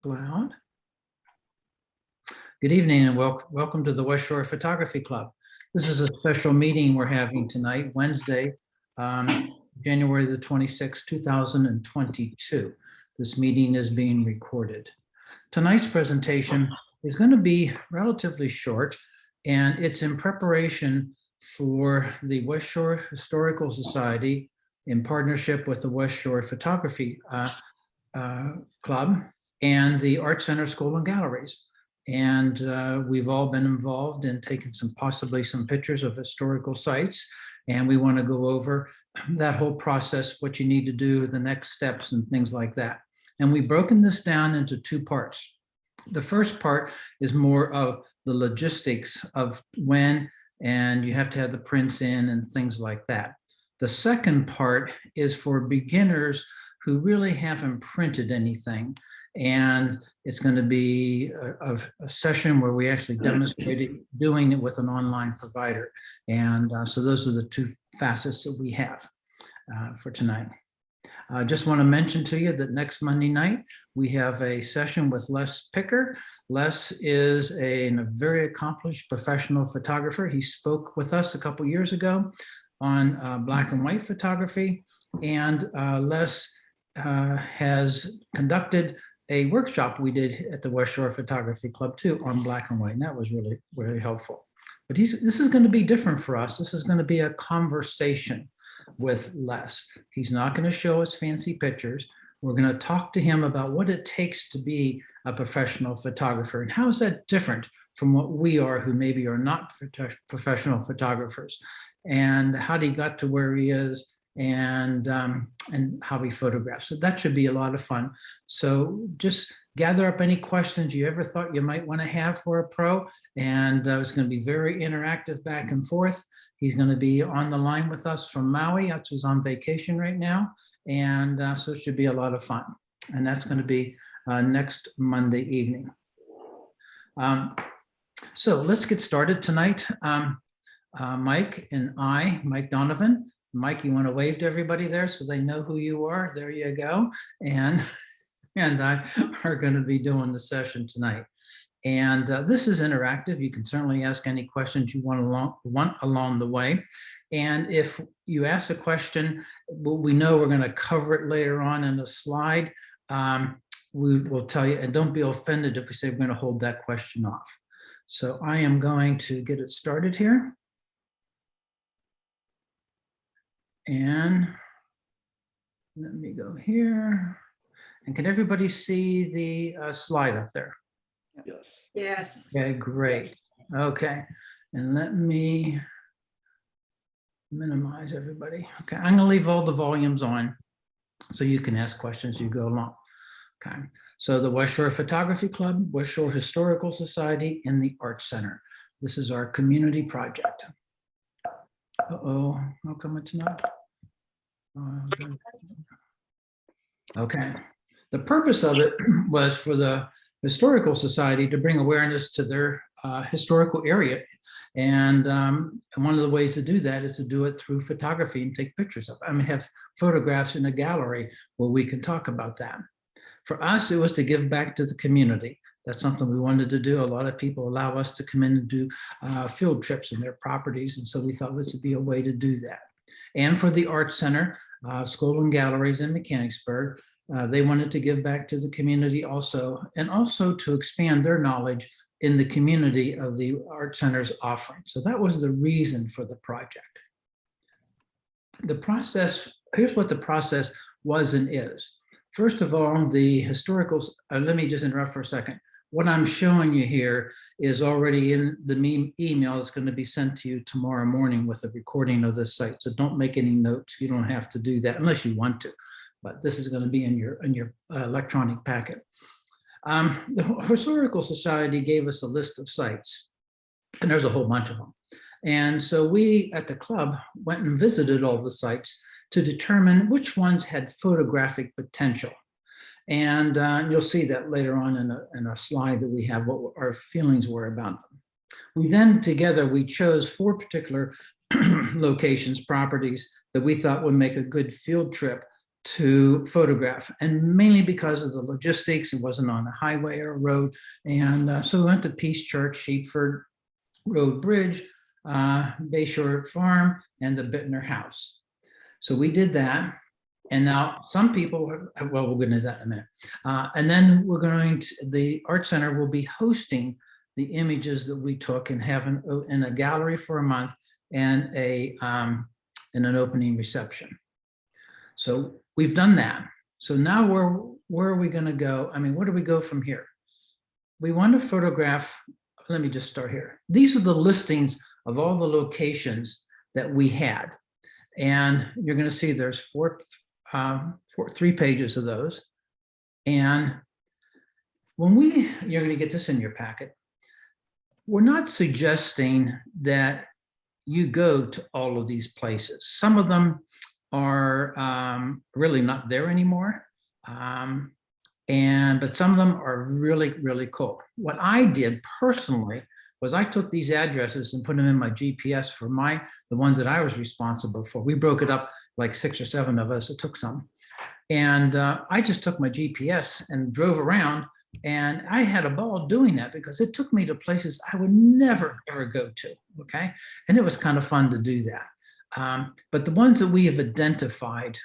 Loud. Good evening and welcome to the West Shore Photography Club. This is a special meeting we're having tonight, Wednesday, January the 26th, 2022. This meeting is being recorded. Tonight's presentation is going to be relatively short, and it's in preparation for the West Shore Historical Society in partnership with the West Shore Photography Club and the Art Center School and Galleries. And we've all been involved in taking possibly some pictures of historical sites. And we want to go over that whole process, what you need to do, the next steps and things like that. And we've broken this down into two parts. The first part is more of the logistics of when, and you have to have the prints in and things like that. The second part is for beginners who really haven't printed anything. And it's going to be a session where we actually demonstrated doing it with an online provider. And so those are the two facets that we have for tonight. I just want to mention to you that next Monday night, we have a session with Les Picker. Les is a very accomplished professional photographer. He spoke with us a couple years ago on black and white photography. And Les has conducted a workshop we did at the West Shore Photography Club too on black and white, and that was really, really helpful. But this is going to be different for us. This is going to be a conversation with Les. He's not going to show us fancy pictures. We're going to talk to him about what it takes to be a professional photographer and how is that different from what we are, who maybe are not professional photographers, and how he got to where he is, and how he photographs. So that should be a lot of fun. So just gather up any questions you ever thought you might want to have for a pro, and it's going to be very interactive back and forth. He's going to be on the line with us from Maui. He's on vacation right now, and so it should be a lot of fun. And that's going to be next Monday evening. So let's get started tonight. Mike Donovan. Mike, you want to wave to everybody there so they know who you are? There you go. And I are going to be doing the session tonight. And this is interactive. You can certainly ask any questions you want along the way. And if you ask a question, we know we're going to cover it later on in the slide. We will tell you, and don't be offended if we say we're going to hold that question off. So I am going to get it started here. And let me go here. And can everybody see the slide up there? Yes. Yes. Okay, great. Okay, and let me minimize everybody. Okay, I'm gonna leave all the volumes on so you can ask questions as you go along. Okay, so the West Shore Photography Club, West Shore Historical Society, and the Art Center. This is our community project. Uh-oh, how come it's not? Okay, the purpose of it was for the Historical Society to bring awareness to their historical area. And one of the ways to do that is to do it through photography and take pictures of it. I mean, have photographs in a gallery where we can talk about that. For us, it was to give back to the community. That's something we wanted to do. A lot of people allow us to come in and do field trips in their properties. And so we thought this would be a way to do that. And for the Art Center, School and Galleries in Mechanicsburg, they wanted to give back to the community also, and also to expand their knowledge in the community of the Art Center's offering. So that was the reason for the project. The process, here's what the process was and is. First of all, the historical, let me just interrupt for a second. What I'm showing you here is already in the email that's going to be sent to you tomorrow morning with a recording of this site. So don't make any notes. You don't have to do that unless you want to, but this is going to be in your electronic packet. The Historical Society gave us a list of sites, and there's a whole bunch of them. And so we at the club went and visited all the sites to determine which ones had photographic potential. And you'll see that later on in a slide that we have what our feelings were about them. We then together, we chose 4 particular locations, properties that we thought would make a good field trip to photograph, and mainly because of the logistics. It wasn't on a highway or a road. And so we went to Peace Church, Sheepford Road Bridge, Bayshore Farm, and the Bittner House. So we did that. And now some people, well, we'll get into that in a minute. And then the Art Center will be hosting the images that we took and have in a gallery for a month and an opening reception. So we've done that. So now where are we going to go? I mean, where do we go from here? We want to photograph. Let me just start here. These are the listings of all the locations that we had. And you're going to see there's three pages of those. And you're going to get this in your packet. We're not suggesting that you go to all of these places. Some of them are really not there anymore. But some of them are really, really cool. What I did personally was I took these addresses and put them in my GPS for the ones that I was responsible for. We broke it up like 6 or 7 of us. It took some. And I just took my GPS and drove around, and I had a ball doing that because it took me to places I would never, ever go to, okay? And it was kind of fun to do that. But the ones that we have identified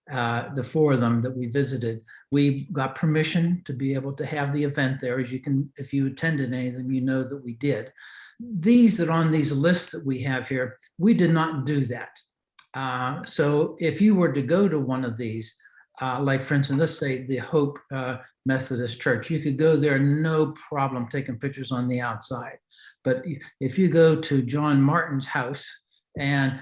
the 4 of them that we visited. We got permission to be able to have the event there. As you can, if you attended any of them, you know that we did. These that are on these lists that we have here, we did not do that. So if you were to go to one of these, like for instance, let's say the Hope Methodist Church, you could go there, no problem, taking pictures on the outside. But if you go to John Martin's house, and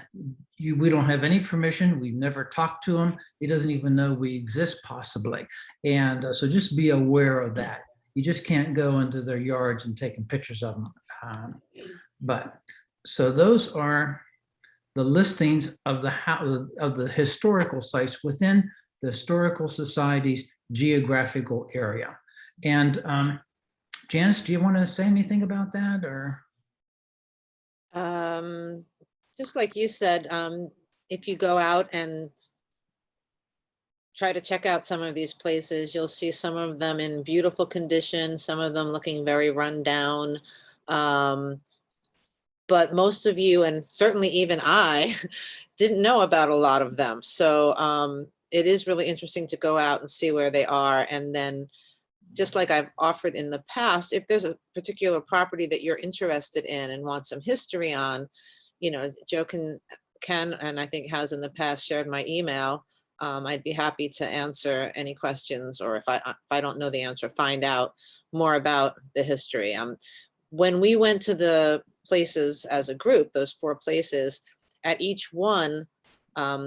we don't have any permission, we've never talked to him, he doesn't even know we exist possibly. And so just be aware of that. You just can't go into their yards and taking pictures of them. So those are the listings of the historical sites within the Historical Society's geographical area. And Janice, do you want to say anything about that, or? Just like you said, if you go out and try to check out some of these places, you'll see some of them in beautiful condition, some of them looking very run down. But most of you, and certainly even I, didn't know about a lot of them. So it is really interesting to go out and see where they are. And then, just like I've offered in the past, if there's a particular property that you're interested in and want some history on, you know, Joe can and I think has in the past shared my email. I'd be happy to answer any questions, or if I don't know the answer, find out more about the history. When we went to the places as a group, those 4 places, at each one,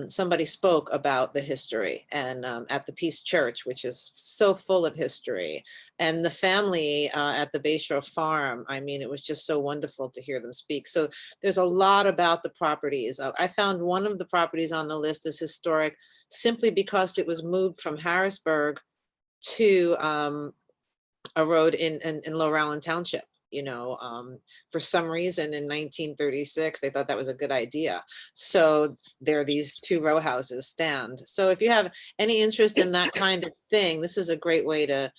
somebody spoke about the history. And at the Peace Church, which is so full of history, and the family at the Bayshore Farm, I mean, it was just so wonderful to hear them speak. So there's a lot about the properties. I found one of the properties on the list is historic simply because it was moved from Harrisburg to a road in Lower Allen Township. You know, for some reason in 1936, they thought that was a good idea. So there these 2 row houses stand. So if you have any interest in that kind of thing, this is a great way to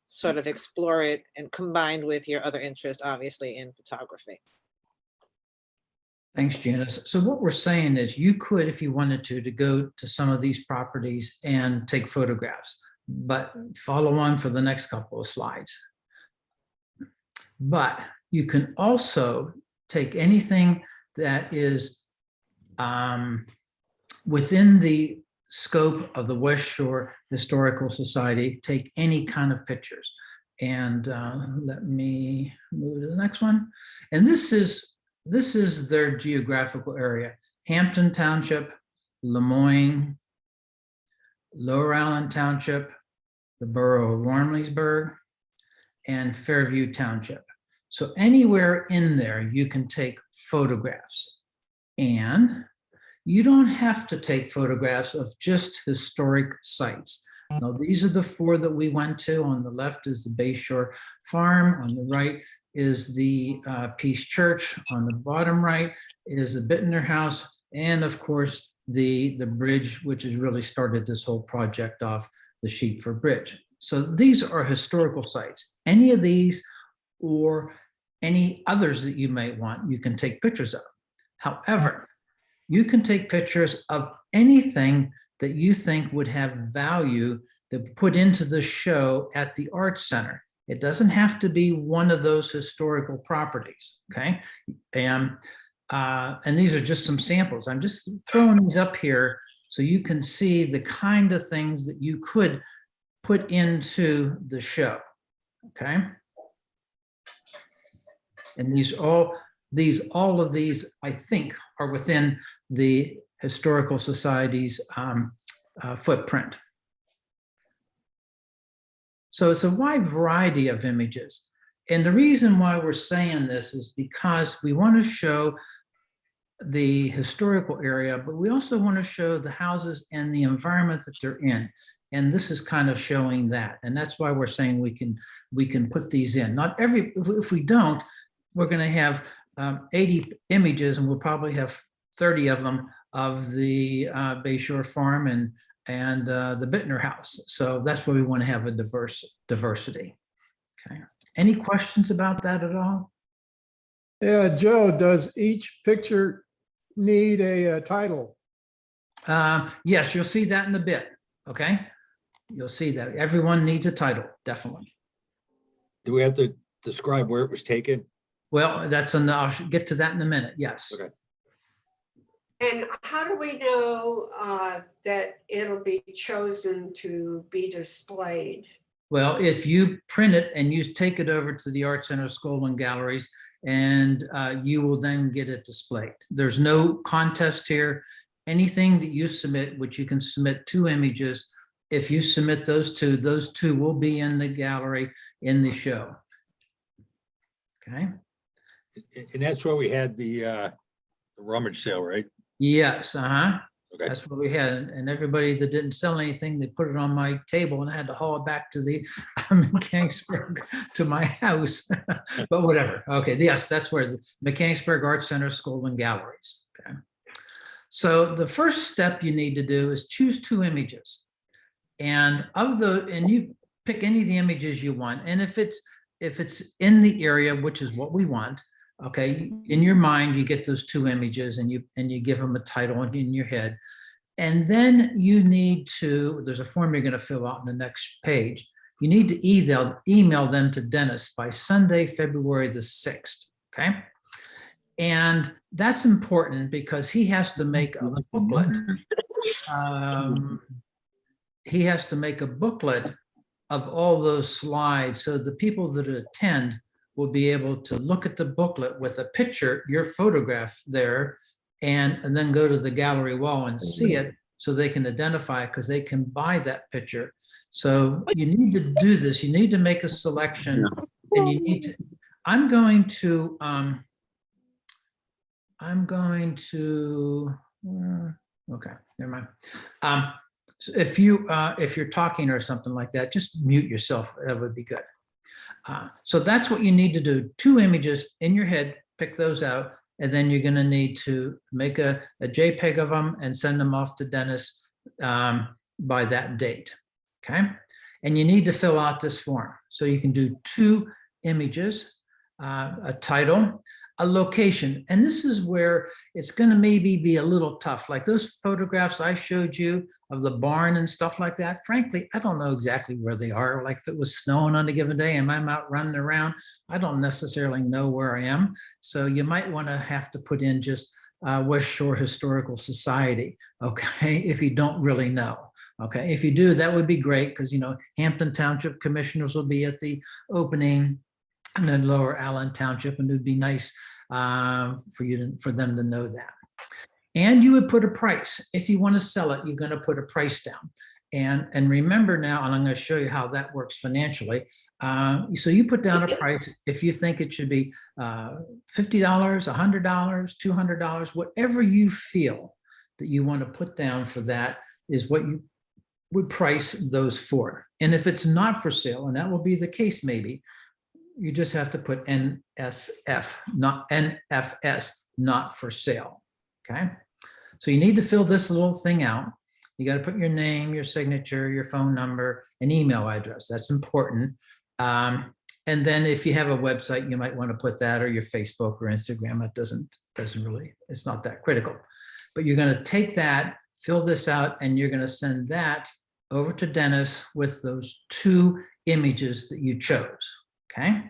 sort of explore it, and combined with your other interest, obviously, in photography. Thanks, Janice. So what we're saying is you could, if you wanted to go to some of these properties and take photographs, but follow on for the next couple of slides. But you can also take anything that is within the scope of the West Shore Historical Society, take any kind of pictures. And let me move to the next one. And this is their geographical area: Hampton Township, Lemoyne, Lower Allen Township, the borough of Warmleysburg, and Fairview Township. So anywhere in there, you can take photographs. And you don't have to take photographs of just historic sites. Now, these are the 4 that we went to. On the left is the Bayshore Farm. On the right is the Peace Church. On the bottom right is the Bittner House. And of course, the bridge, which has really started this whole project off, the Sheepford Bridge. So these are historical sites. Any of these or any others that you may want, you can take pictures of. However, you can take pictures of anything that you think would have value to put into the show at the Arts Center. It doesn't have to be one of those historical properties, okay? And these are just some samples. I'm just throwing these up here so you can see the kind of things that you could put into the show, okay? And all of these, I think, are within the Historical Society's footprint. So it's a wide variety of images. And the reason why we're saying this is because we want to show the historical area, but we also want to show the houses and the environment that they're in. And this is kind of showing that. And that's why we're saying we can put these in. Not every, if we don't, we're going to have 80 images, and we'll probably have 30 of them of the Bayshore Farm and the Bittner House. So that's why we want to have a diversity. Okay. Any questions about that at all? Yeah, Joe, does each picture need a title? Yes, you'll see that in a bit. Okay. You'll see that everyone needs a title, definitely. Do we have to describe where it was taken? Well, I'll get to that in a minute. Yes. Okay. And how do we know that it'll be chosen to be displayed? Well, if you print it and you take it over to the Art Center School and Galleries, and you will then get it displayed. There's no contest here. Anything that you submit, which you can submit 2 images, if you submit those two will be in the gallery in the show. Okay. And that's where we had the rummage sale, right? Yes. Okay. That's what we had. And everybody that didn't sell anything, they put it on my table and I had to haul it back to the Mechanicsburg to my house. But whatever. Okay. Yes, that's where the Mechanicsburg Art Center School and Galleries. Okay. So the first step you need to do is choose 2 images. And you pick any of the images you want. And if it's in the area, which is what we want, okay, in your mind, you get those 2 images and you give them a title in your head. And then you need to, there's a form you're going to fill out in the next page. You need to email them to Dennis by Sunday, February the 6th, okay? And that's important because he has to make a booklet. He has to make a booklet of all those slides so the people that attend will be able to look at the booklet with a picture, your photograph there, and then go to the gallery wall and see it so they can identify it because they can buy that picture. So you need to do this. You need to make a selection, and you need to, okay, never mind. So if you're talking or something like that, just mute yourself. That would be good. So that's what you need to do. 2 images in your head, pick those out, and then you're going to need to make a JPEG of them and send them off to Dennis by that date. Okay. And you need to fill out this form. So you can do 2 images, a title, a location. And this is where it's going to maybe be a little tough. Like those photographs I showed you of the barn and stuff like that. Frankly, I don't know exactly where they are. Like if it was snowing on a given day and I'm out running around, I don't necessarily know where I am. So you might want to have to put in just West Shore Historical Society, okay, if you don't really know. Okay, if you do, that would be great because, you know, Hampton Township commissioners will be at the opening, and then Lower Allen Township, and it would be nice for them to know that. And you would put a price. If you want to sell it, you're going to put a price down. And remember now, and I'm going to show you how that works financially. So you put down a price if you think it should be $50, $100, $200, whatever you feel that you want to put down for that is what you would price those for. And if it's not for sale, and that will be the case maybe, you just have to put NSF, not NFS, not for sale. Okay. So you need to fill this little thing out. You got to put your name, your signature, your phone number, and email address. That's important. And then if you have a website, you might want to put that, or your Facebook or Instagram. It doesn't really, it's not that critical. But you're going to take that, fill this out, and you're going to send that over to Dennis with those 2 images that you chose. Okay.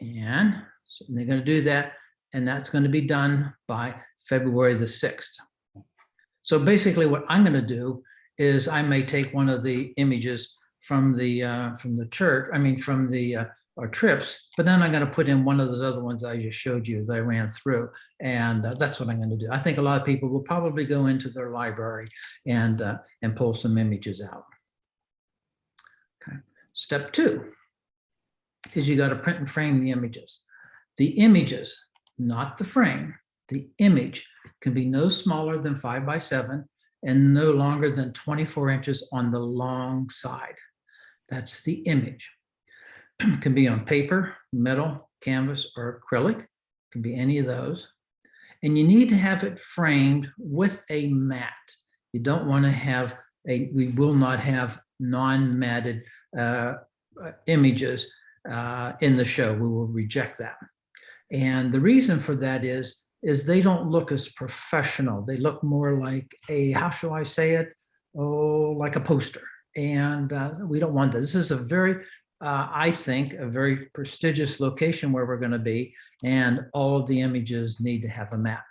And so they're going to do that, and that's going to be done by February the 6th. So basically what I'm going to do is I may take one of the images from the church, from our trips, but then I'm going to put in one of those other ones I just showed you that I ran through. And that's what I'm going to do. I think a lot of people will probably go into their library and pull some images out. Okay. Step 2 is you got to print and frame the images. The images, not the frame, the image can be no smaller than 5 by 7 and no longer than 24 inches on the long side. That's the image. It can be on paper, metal, canvas, or acrylic. It can be any of those. And you need to have it framed with a mat. You don't want to have we will not have non-matted images in the show. We will reject that. And the reason for that is they don't look as professional. They look more like how shall I say it? Oh, like a poster. And we don't want that. This is a very, I think, a very prestigious location where we're going to be, and all of the images need to have a map.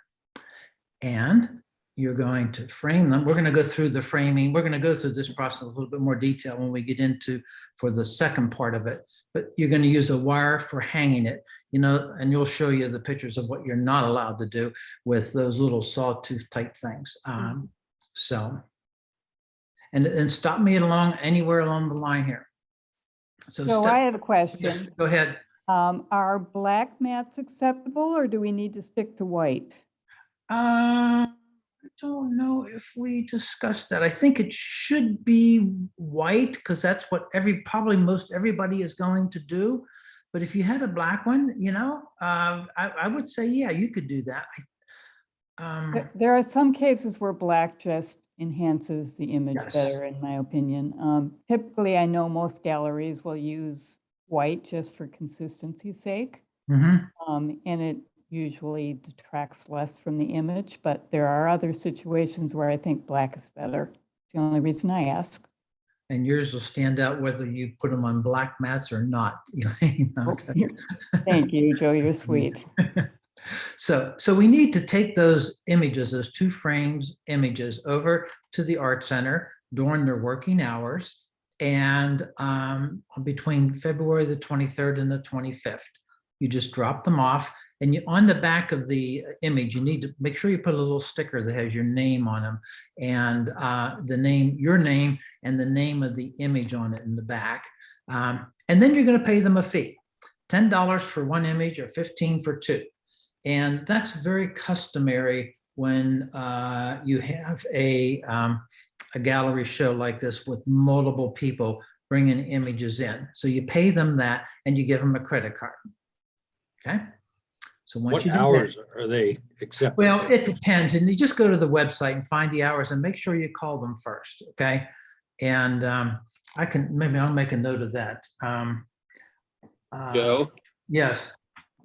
And you're going to frame them. We're going to go through the framing. We're going to go through this process in a little bit more detail when we get into for the second part of it. But you're going to use a wire for hanging it, and you'll show you the pictures of what you're not allowed to do with those little sawtooth type things. And stop me anywhere along the line here. So I have a question. Go ahead. Are black mats acceptable, or do we need to stick to white? I don't know if we discussed that. I think it should be white because that's what probably most everybody is going to do. But if you had a black one, I would say, yeah, you could do that. There are some cases where black just enhances the image Yes. better, in my opinion. Typically, I know most galleries will use white just for consistency's sake. Mm-hmm. And it usually detracts less from the image, but there are other situations where I think black is better. It's the only reason I ask. And yours will stand out whether you put them on black mats or not. Thank you, Joe, you're sweet. So we need to take those images, those 2 frames images, over to the art center during their working hours, and between February the 23rd and the 25th. You just drop them off, and on the back of the image, you need to make sure you put a little sticker that has your name on them, and your name and the name of the image on it in the back. And then you're going to pay them a fee, $10 for 1 image or $15 for 2. And that's very customary when you have a gallery show like this with multiple people bringing images in. So you pay them that, and you give them a credit card. Okay. So once What you do hours that, are they accepting? well, it depends, and you just go to the website and find the hours, and make sure you call them first. Okay. And maybe I'll make a note of that. Joe, Yes.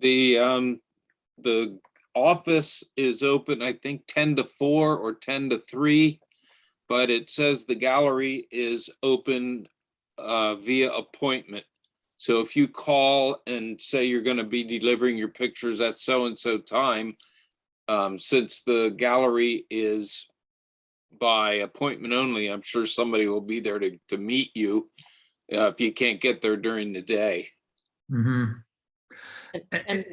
the office is open, I think 10 to 4 or 10 to 3, but it says the gallery is open via appointment. So if you call and say you're going to be delivering your pictures at so-and-so time, since the gallery is by appointment only, I'm sure somebody will be there to meet you if you can't get there during the day. Mm-hmm. And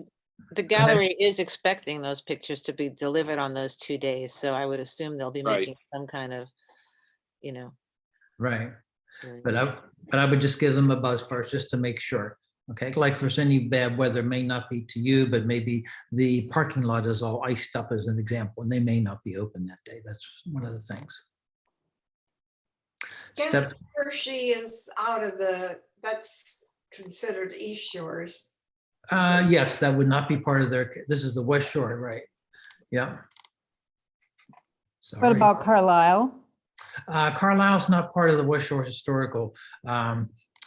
the gallery is expecting those pictures to be delivered on those 2 days. So I would assume they'll be Right. making some kind of, Right. sure. But I would just give them a buzz first just to make sure. Okay, like if there's any bad weather, may not be to you, but maybe the parking lot is all iced up as an example, and they may not be open that day. That's one of the things. Step, Guess Hershey is out of that's considered East Shores. yes, that would not be part of this is the West Shore, right? Yeah. What Sorry. about Carlisle? Carlisle's not part of the West Shore Historical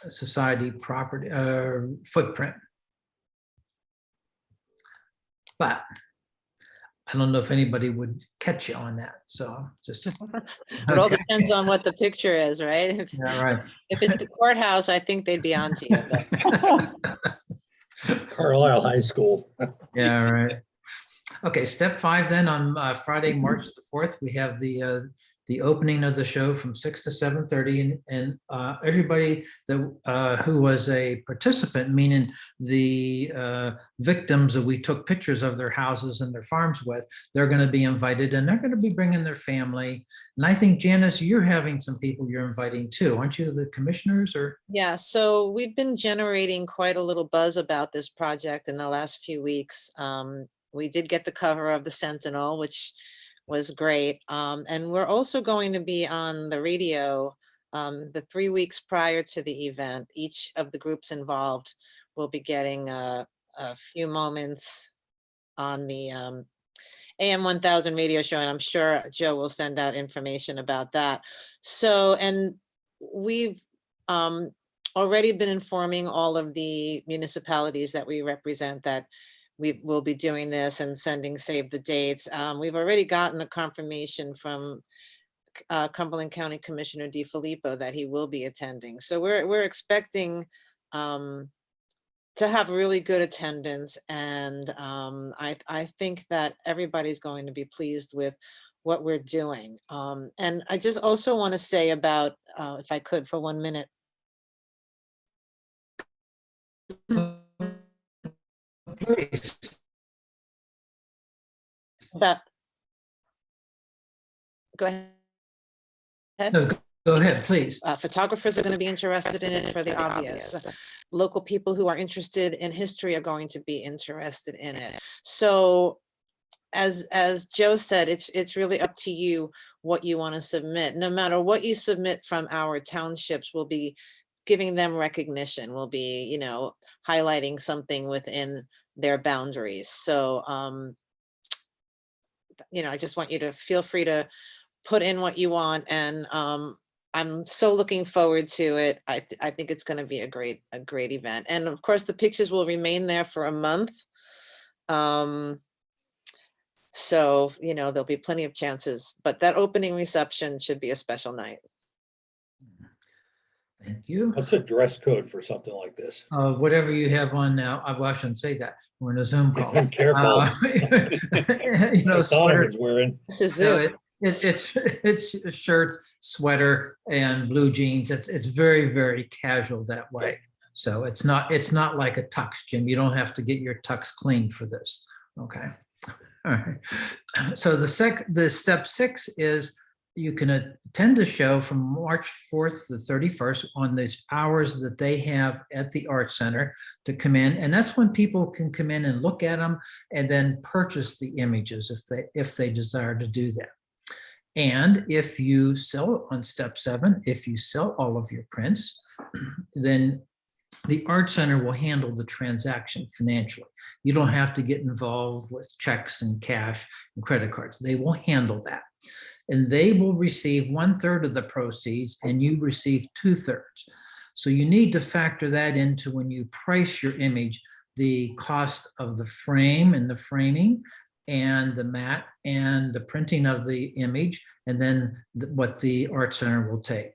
Society property footprint. But I don't know if anybody would catch you on that, so just. It all Okay. depends on what the picture is, right? Yeah, right. If it's the courthouse, I think they'd be on to you, but Carlisle High School. Yeah, right. Okay, step 5 then, on Friday, March the 4th, we have the opening of the show from 6 to 7:30, and everybody that who was a participant, meaning the victims that we took pictures of their houses and their farms with, they're going to be invited, and they're going to be bringing their family. And I think, Janice, you're having some people you're inviting too, aren't you, the commissioners, or? yeah, so we've been generating quite a little buzz about this project in the last few weeks. We did get the cover of the Sentinel, which was great. And we're also going to be on the radio the 3 weeks prior to the event. Each of the groups involved will be getting a few moments on the AM 1000 radio show, and I'm sure Joe will send out information about that. So, and we've already been informing all of the municipalities that we represent that we will be doing this and sending save the dates. We've already gotten a confirmation from Cumberland County Commissioner DiFilippo that he will be attending. So we're expecting to have really good attendance, and I think that everybody's going to be pleased with what we're doing. And I just also want to say about, if I could for 1 minute, about, go ahead. No, go ahead, please. Photographers are going to be interested in it for the obvious. Local people who are interested in history are going to be interested in it. So as Joe said, it's really up to you what you want to submit. No matter what you submit from our townships, we'll be giving them recognition. We'll be, you know, highlighting something within their boundaries. So, you know, I just want you to feel free to put in what you want, and I'm so looking forward to it. I think it's going to be a great event, and of course the pictures will remain there for a month. So, you know, there'll be plenty of chances, but that opening reception should be a special night. Thank you. What's the dress code for something like this? Whatever you have on now, well, I shouldn't say that, we're in a Zoom call. Careful. You know, Like sweater. Donovan's wearing. This is So Zoom. it's a shirt, sweater, and blue jeans. It's very, very casual that way. So it's not like a tux, Jim. You don't have to get your tux cleaned for this. Okay. All right. So the step 6 is you can attend the show from March 4th to 31st on these hours that they have at the Art Center to come in. And that's when people can come in and look at them and then purchase the images if they desire to do that. And if you sell on step 7, if you sell all of your prints, then the Art Center will handle the transaction financially. You don't have to get involved with checks and cash and credit cards. They will handle that. And they will receive 1/3 of the proceeds, and you receive 2/3. So you need to factor that into when you price your image, the cost of the frame and the framing, and the mat and the printing of the image, and then what the Art Center will take.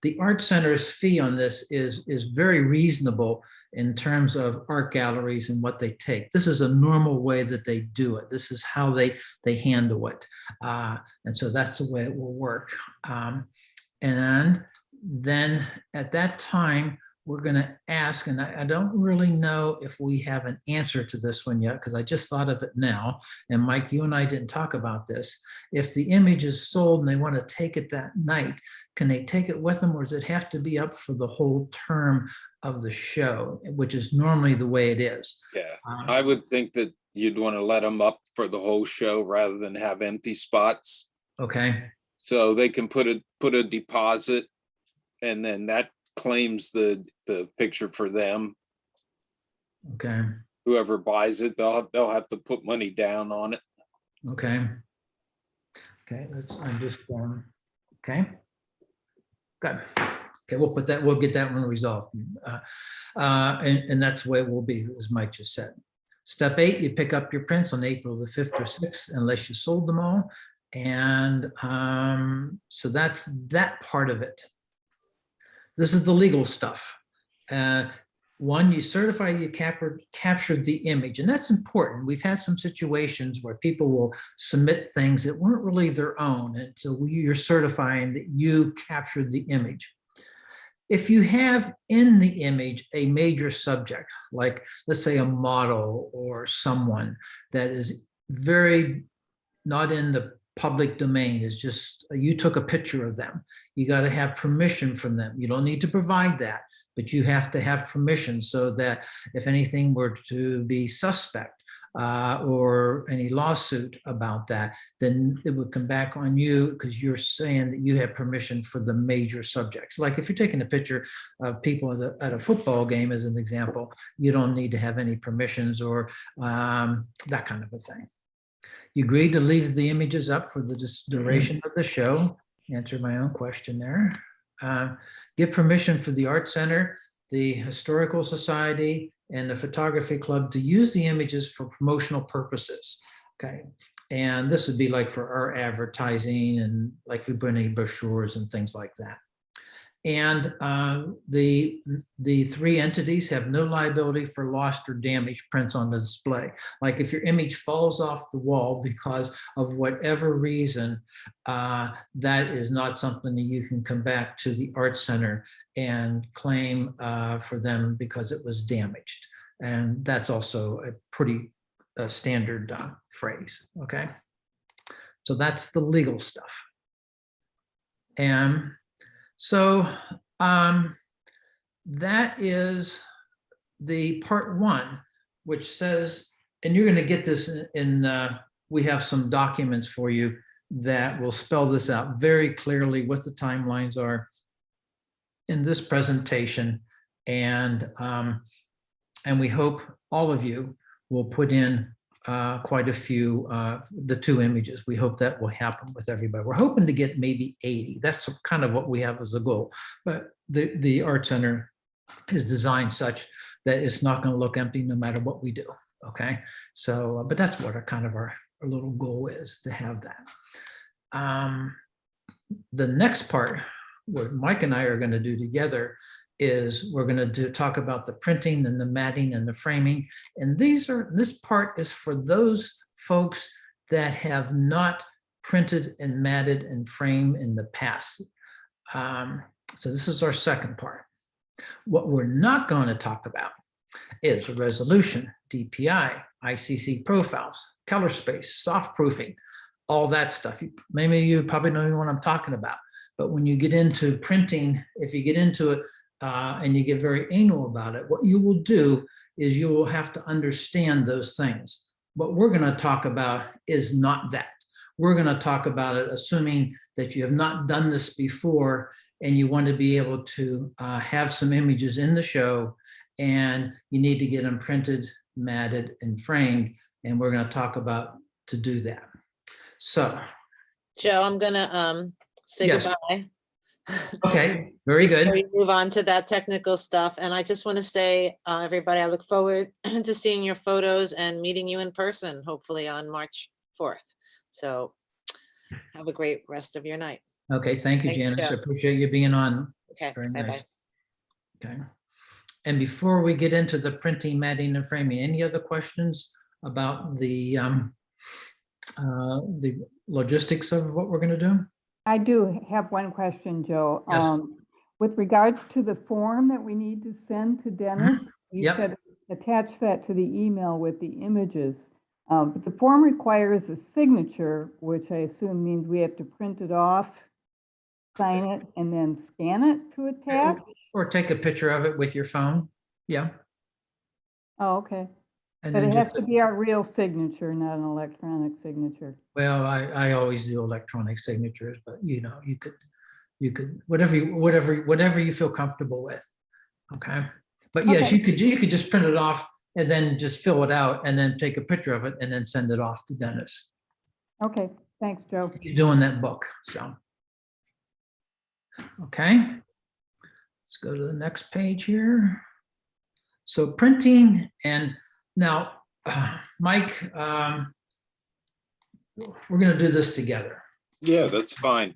The Art Center's fee on this is very reasonable in terms of art galleries and what they take. This is a normal way that they do it. This is how they handle it. And so that's the way it will work. And then at that time, we're going to ask, and I don't really know if we have an answer to this one yet, because I just thought of it now. And Mike, you and I didn't talk about this. If the image is sold and they want to take it that night, can they take it with them, or does it have to be up for the whole term of the show, which is normally the way it is? Yeah, I would think that you'd want to let them up for the whole show rather than have empty spots. Okay. So they can put a deposit, and then that claims the picture for them. Okay. Whoever buys it, they'll have to put money down on it. Okay. Okay, let's, I'm just, okay. Good. Okay, we'll get that one resolved. And that's the way it will be, as Mike just said. Step 8, you pick up your prints on April the 5th or 6th, unless you sold them all. And so that's that part of it. This is the legal stuff. One, you certify you captured the image, and that's important. We've had some situations where people will submit things that weren't really their own, and so you're certifying that you captured the image. If you have in the image a major subject, like let's say a model or someone that is very not in the public domain, is just you took a picture of them, you got to have permission from them. You don't need to provide that, but you have to have permission so that if anything were to be suspect or any lawsuit about that, then it would come back on you because you're saying that you have permission for the major subjects. Like if you're taking a picture of people at a football game, as an example, you don't need to have any permissions or that kind of a thing. You agreed to leave the images up for the duration of the show. Answer my own question there. Give permission for the Art Center, the Historical Society, and the Photography Club to use the images for promotional purposes. Okay. And this would be like for our advertising and like if we put any brochures and things like that. And the 3 entities have no liability for lost or damaged prints on the display. Like if your image falls off the wall because of whatever reason, that is not something that you can come back to the Art Center and claim for them because it was damaged. And that's also a pretty standard phrase, okay? So that's the legal stuff. And so that is the part 1, which says, and you're going to get this in, we have some documents for you that will spell this out very clearly, what the timelines are in this presentation. And we hope all of you will put in quite a few, the 2 images. We hope that will happen with everybody. We're hoping to get maybe 80. That's kind of what we have as a goal. But the Art Center is designed such that it's not going to look empty no matter what we do. Okay. So, but that's what our little goal is, to have that. The next part, what Mike and I are going to do together, is we're going to talk about the printing and the matting and the framing. And this part is for those folks that have not printed and matted and framed in the past. So this is our second part. What we're not going to talk about is resolution, DPI, ICC profiles, color space, soft proofing, all that stuff. Maybe you probably don't even know what I'm talking about. But when you get into printing, if you get into it, and you get very anal about it, what you will do is you will have to understand those things. What we're going to talk about is not that. We're going to talk about it assuming that you have not done this before and you want to be able to have some images in the show, and you need to get them printed, matted, and framed. And we're going to talk about to do that. So, Joe, I'm going to say Yes. goodbye. Okay, very good. Before we move on to that technical stuff. And I just want to say, everybody, I look forward to seeing your photos and meeting you in person, hopefully on March 4th. So have a great rest of your night. Okay, thank you, Thank you, Janice. I Joe. appreciate you being on. Okay, Very bye-bye. nice. Okay. And before we get into the printing, matting, and framing, any other questions about the logistics of what we're going to do? I do have one question, Joe. Yes. With regards to the form that we need to send to Dennis, you Yep. said attach that to the email with the images. But the form requires a signature, which I assume means we have to print it off, sign it, and then scan it to attach? Or take a picture of it with your phone. Yeah. Oh, okay. And But then it has just, to be our real signature, not an electronic signature. well, I always do electronic signatures, but you could, whatever you feel comfortable with. Okay. But yes, Okay. you could just print it off and then just fill it out and then take a picture of it and then send it off to Dennis. Okay, Thanks, Joe. You're doing that book, so. Okay. Let's go to the next page here. So printing, and now, Mike, we're gonna do this together. Yeah, that's fine.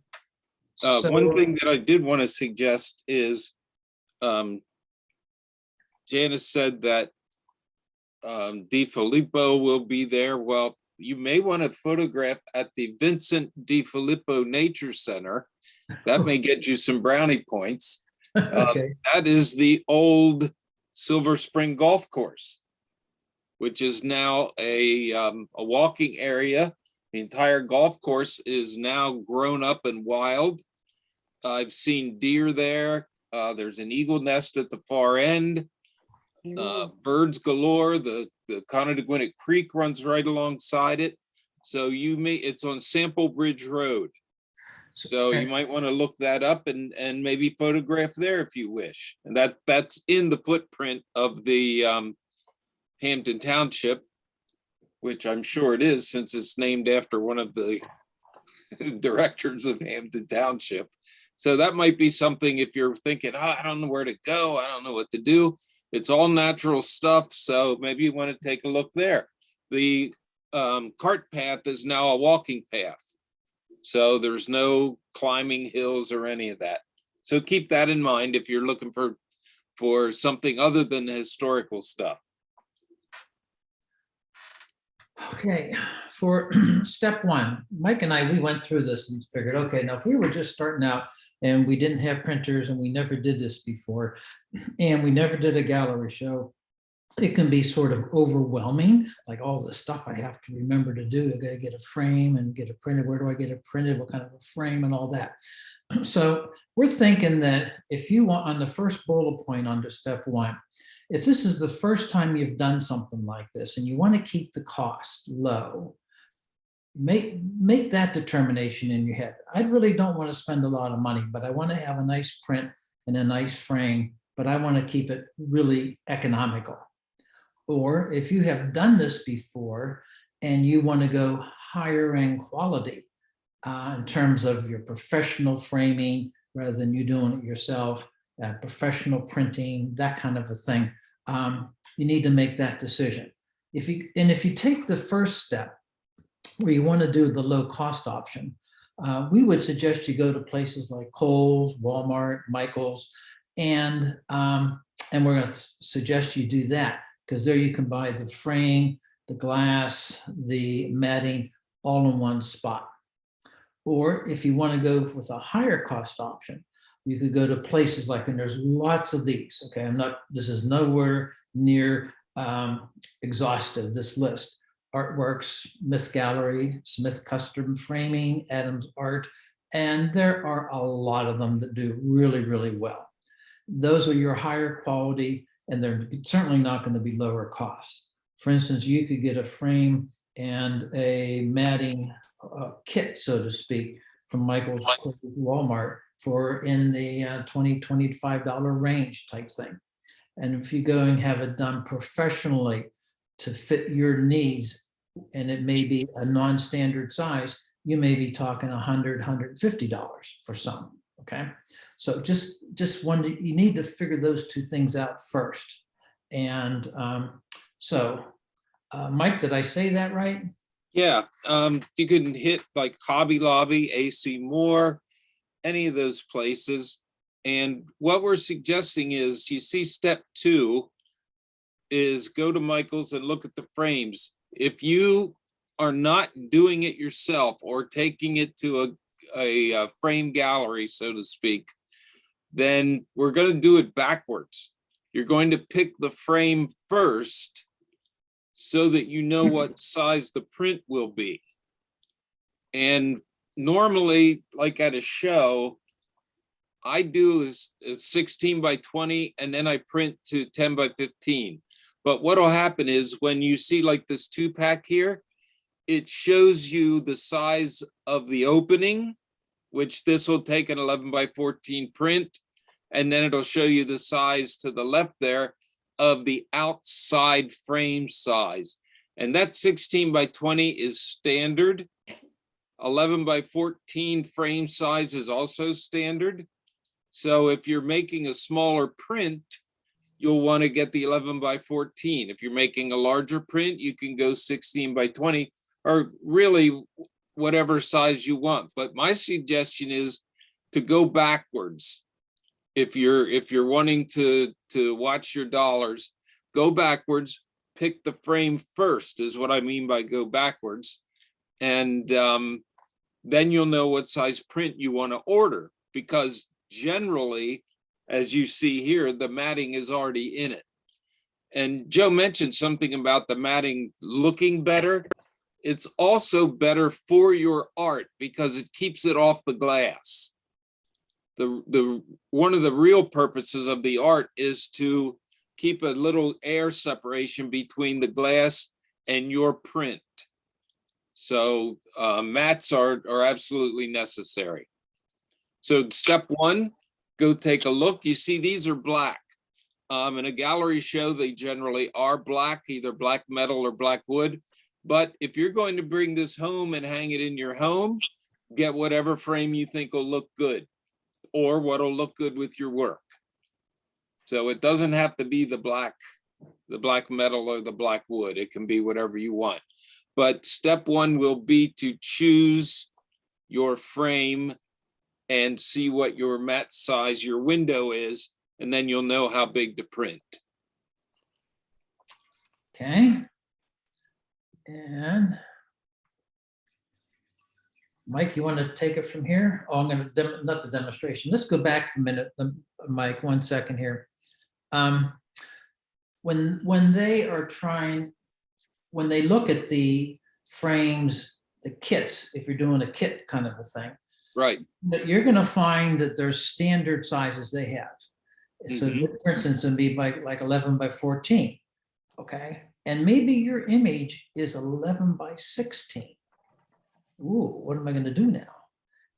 One So- thing that I did want to suggest is, Janice said that DiFilippo will be there. Well, you may want to photograph at the Vincent DiFilippo Nature Center. That may get you some brownie points. Okay, That is the old Silver Spring Golf Course, which is now a walking area. The entire golf course is now grown up and wild. I've seen deer there. There's an eagle nest at the far end. Birds galore. The Connequinnet Creek runs right alongside it. So it's on Sample Bridge Road. So you might want to look that up and maybe photograph there if you wish. And that's in the footprint of the Hampton Township, which I'm sure it is, since it's named after one of the directors of Hampton Township. So that might be something if you're thinking, oh, I don't know where to go, I don't know what to do. It's all natural stuff, so maybe you want to take a look there. The cart path is now a walking path. So there's no climbing hills or any of that. So keep that in mind if you're looking for something other than the historical stuff. okay, for step one, Mike and I, we went through this and figured, okay, now if we were just starting out and we didn't have printers and we never did this before, and we never did a gallery show, it can be sort of overwhelming, like all the stuff I have to remember to do. I gotta get a frame and get it printed. Where do I get it printed? What kind of a frame and all that? So we're thinking that if you want, on the first bullet point under step one, if this is the first time you've done something like this and you want to keep the cost low, make that determination in your head. I really don't want to spend a lot of money, but I want to have a nice print and a nice frame, but I want to keep it really economical. Or if you have done this before and you want to go higher end quality in terms of your professional framing rather than you doing it yourself, professional printing, that kind of a thing, you need to make that decision. If you take the first step where you want to do the low cost option, we would suggest you go to places like Kohl's, Walmart, Michael's, and we're going to suggest you do that, because there you can buy the frame, the glass, the matting, all in one spot. Or if you want to go with a higher cost option, you could go to places like, and there's lots of these, okay, this is nowhere near exhaustive, this list. Artworks, Smith Gallery, Smith Custom Framing, Adams Art, and there are a lot of them that do really, really well. Those are your higher quality, and they're certainly not going to be lower cost. For instance, you could get a frame and a matting kit, so to speak, from Michael's, Walmart for in the $20, $25 range type thing. And if you go and have it done professionally to fit your needs, and it may be a non-standard size, you may be talking $100, $150 for some, okay? So just you need to figure those two things out first. And Mike, did I say that right? Yeah, you can hit like Hobby Lobby, AC Moore, any of those places. And what we're suggesting is, you see step 2 is go to Michael's and look at the frames. If you are not doing it yourself or taking it to a frame gallery, so to speak, then we're going to do it backwards. You're going to pick the frame first so that you know what size the print will be. And normally, like at a show, I do is 16 by 20, and then I print to 10 by 15. But what'll happen is when you see like this 2-pack here, it shows you the size of the opening, which this will take an 11 by 14 print. And then it'll show you the size to the left there of the outside frame size. And that 16 by 20 is standard. 11 by 14 frame size is also standard. So if you're making a smaller print, you'll want to get the 11 by 14. If you're making a larger print, you can go 16 by 20, or really whatever size you want. But my suggestion is to go backwards. If you're wanting to watch your dollars, go backwards, pick the frame first is what I mean by go backwards. And then you'll know what size print you want to order, because generally, as you see here, the matting is already in it. And Joe mentioned something about the matting looking better. It's also better for your art because it keeps it off the glass. One of the real purposes of the art is to keep a little air separation between the glass and your print. So mats are absolutely necessary. So step one, go take a look. You see, these are black. In a gallery show, they generally are black, either black metal or black wood. But if you're going to bring this home and hang it in your home, get whatever frame you think will look good, or what'll look good with your work. So it doesn't have to be the black metal or the black wood. It can be whatever you want. But step one will be to choose your frame and see what your mat size, your window is, and then you'll know how big to print. Okay. And Mike, you want to take it from here? Oh, I'm going to, not the demonstration. Let's go back for a minute, Mike, 1 second here. When they are trying, when they look at the frames, the kits, if you're doing a kit kind of a thing, Right. you're going to find that there's standard sizes they have. So for instance, it'd be like 11 by 14. Okay. And maybe your image is 11 by 16. Ooh, what am I going to do now?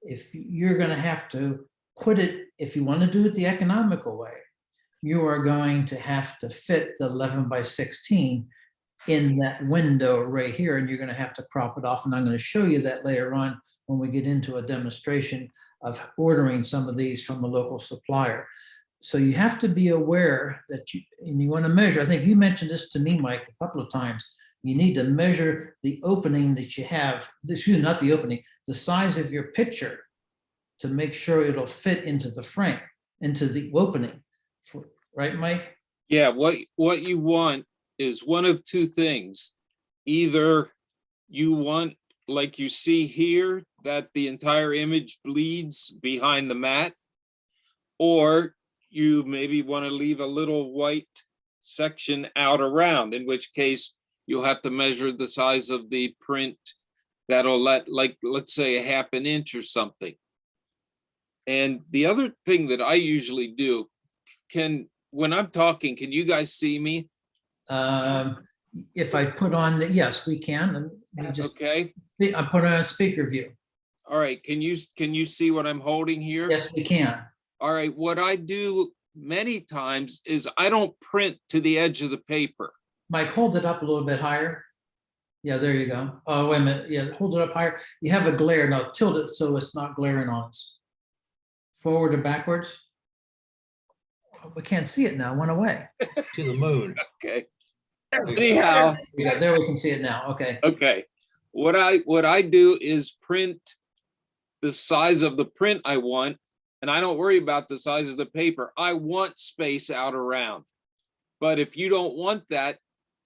If you're going to have to put it, if you want to do it the economical way, you are going to have to fit the 11 by 16 in that window right here, and you're going to have to crop it off. And I'm going to show you that later on when we get into a demonstration of ordering some of these from a local supplier. So you have to be aware that you want to measure. I think you mentioned this to me, Mike, a couple of times. You need to measure the opening that you have, excuse me, not the opening, the size of your picture to make sure it'll fit into the frame, into the opening. Right, Mike? Yeah, what you want is one of two things. Either you want, like you see here, that the entire image bleeds behind the mat, or you maybe want to leave a little white section out around, in which case you'll have to measure the size of the print that'll let's say a half an inch or something. And the other thing that I usually do, when I'm talking, can you guys see me? If I put on the, yes, we can. Okay. I put on a speaker view. All right. Can you see what I'm holding here? Yes, we can. All right. What I do many times is I don't print to the edge of the paper. Mike, hold it up a little bit higher. Yeah, there you go. Oh, wait a minute. Yeah, hold it up higher. You have a glare. Now tilt it so it's not glaring on us. Forward or backwards. We can't see it now. It went away. To the moon. Okay. Anyhow. Yeah, there we can see it now. Okay. Okay. What I do is print the size of the print I want, and I don't worry about the size of the paper. I want space out around. But if you don't want that,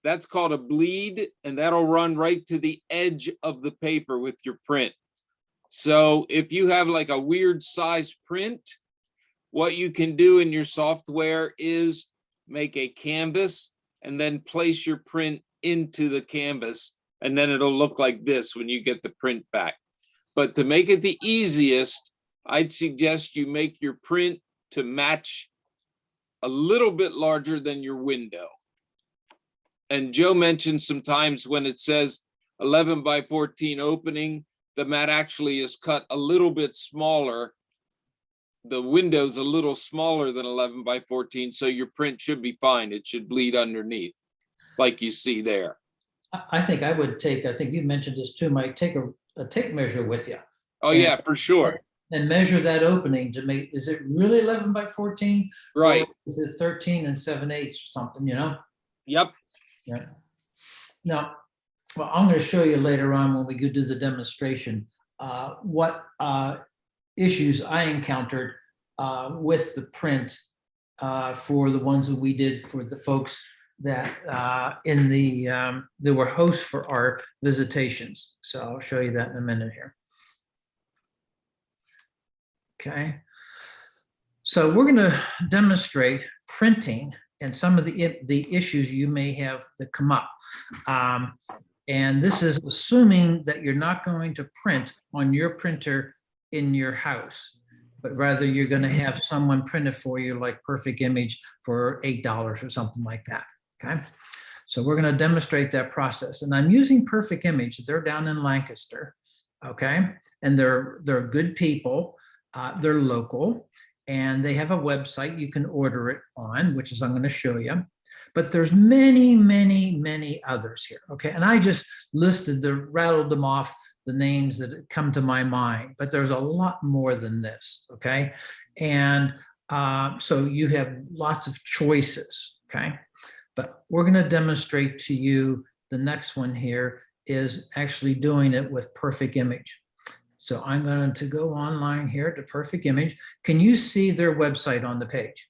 that's called a bleed, and that'll run right to the edge of the paper with your print. So if you have like a weird size print, what you can do in your software is make a canvas and then place your print into the canvas, and then it'll look like this when you get the print back. But to make it the easiest, I'd suggest you make your print to match a little bit larger than your window. And Joe mentioned sometimes when it says 11 by 14 opening, the mat actually is cut a little bit smaller. The window's a little smaller than 11 by 14, so your print should be fine. It should bleed underneath, like you see there. I think I would take, I think you mentioned this too, Mike, take a tape measure with you Oh, yeah, for sure. and measure that opening to make, is it really 11 by 14? Right. Or is it 13 and 7/8 or something, you know? Yep. Yeah. Now, well, I'm going to show you later on when we go do the demonstration, what issues I encountered with the print for the ones that we did for the folks that that were hosts for our visitations. So I'll show you that in a minute here. Okay. So we're going to demonstrate printing and some of the issues you may have that come up. And this is assuming that you're not going to print on your printer in your house, but rather you're going to have someone print it for you, like Perfect Image for $8 or something like that. Okay. So we're going to demonstrate that process. And I'm using Perfect Image. They're down in Lancaster. Okay. And they're good people. They're local. And they have a website you can order it on, which is I'm going to show you. But there's many, many, many others here. Okay. And I just rattled them off, the names that come to my mind, but there's a lot more than this. Okay. And so you have lots of choices. Okay. But we're going to demonstrate to you the next one here is actually doing it with Perfect Image. So I'm going to go online here to Perfect Image. Can you see their website on the page?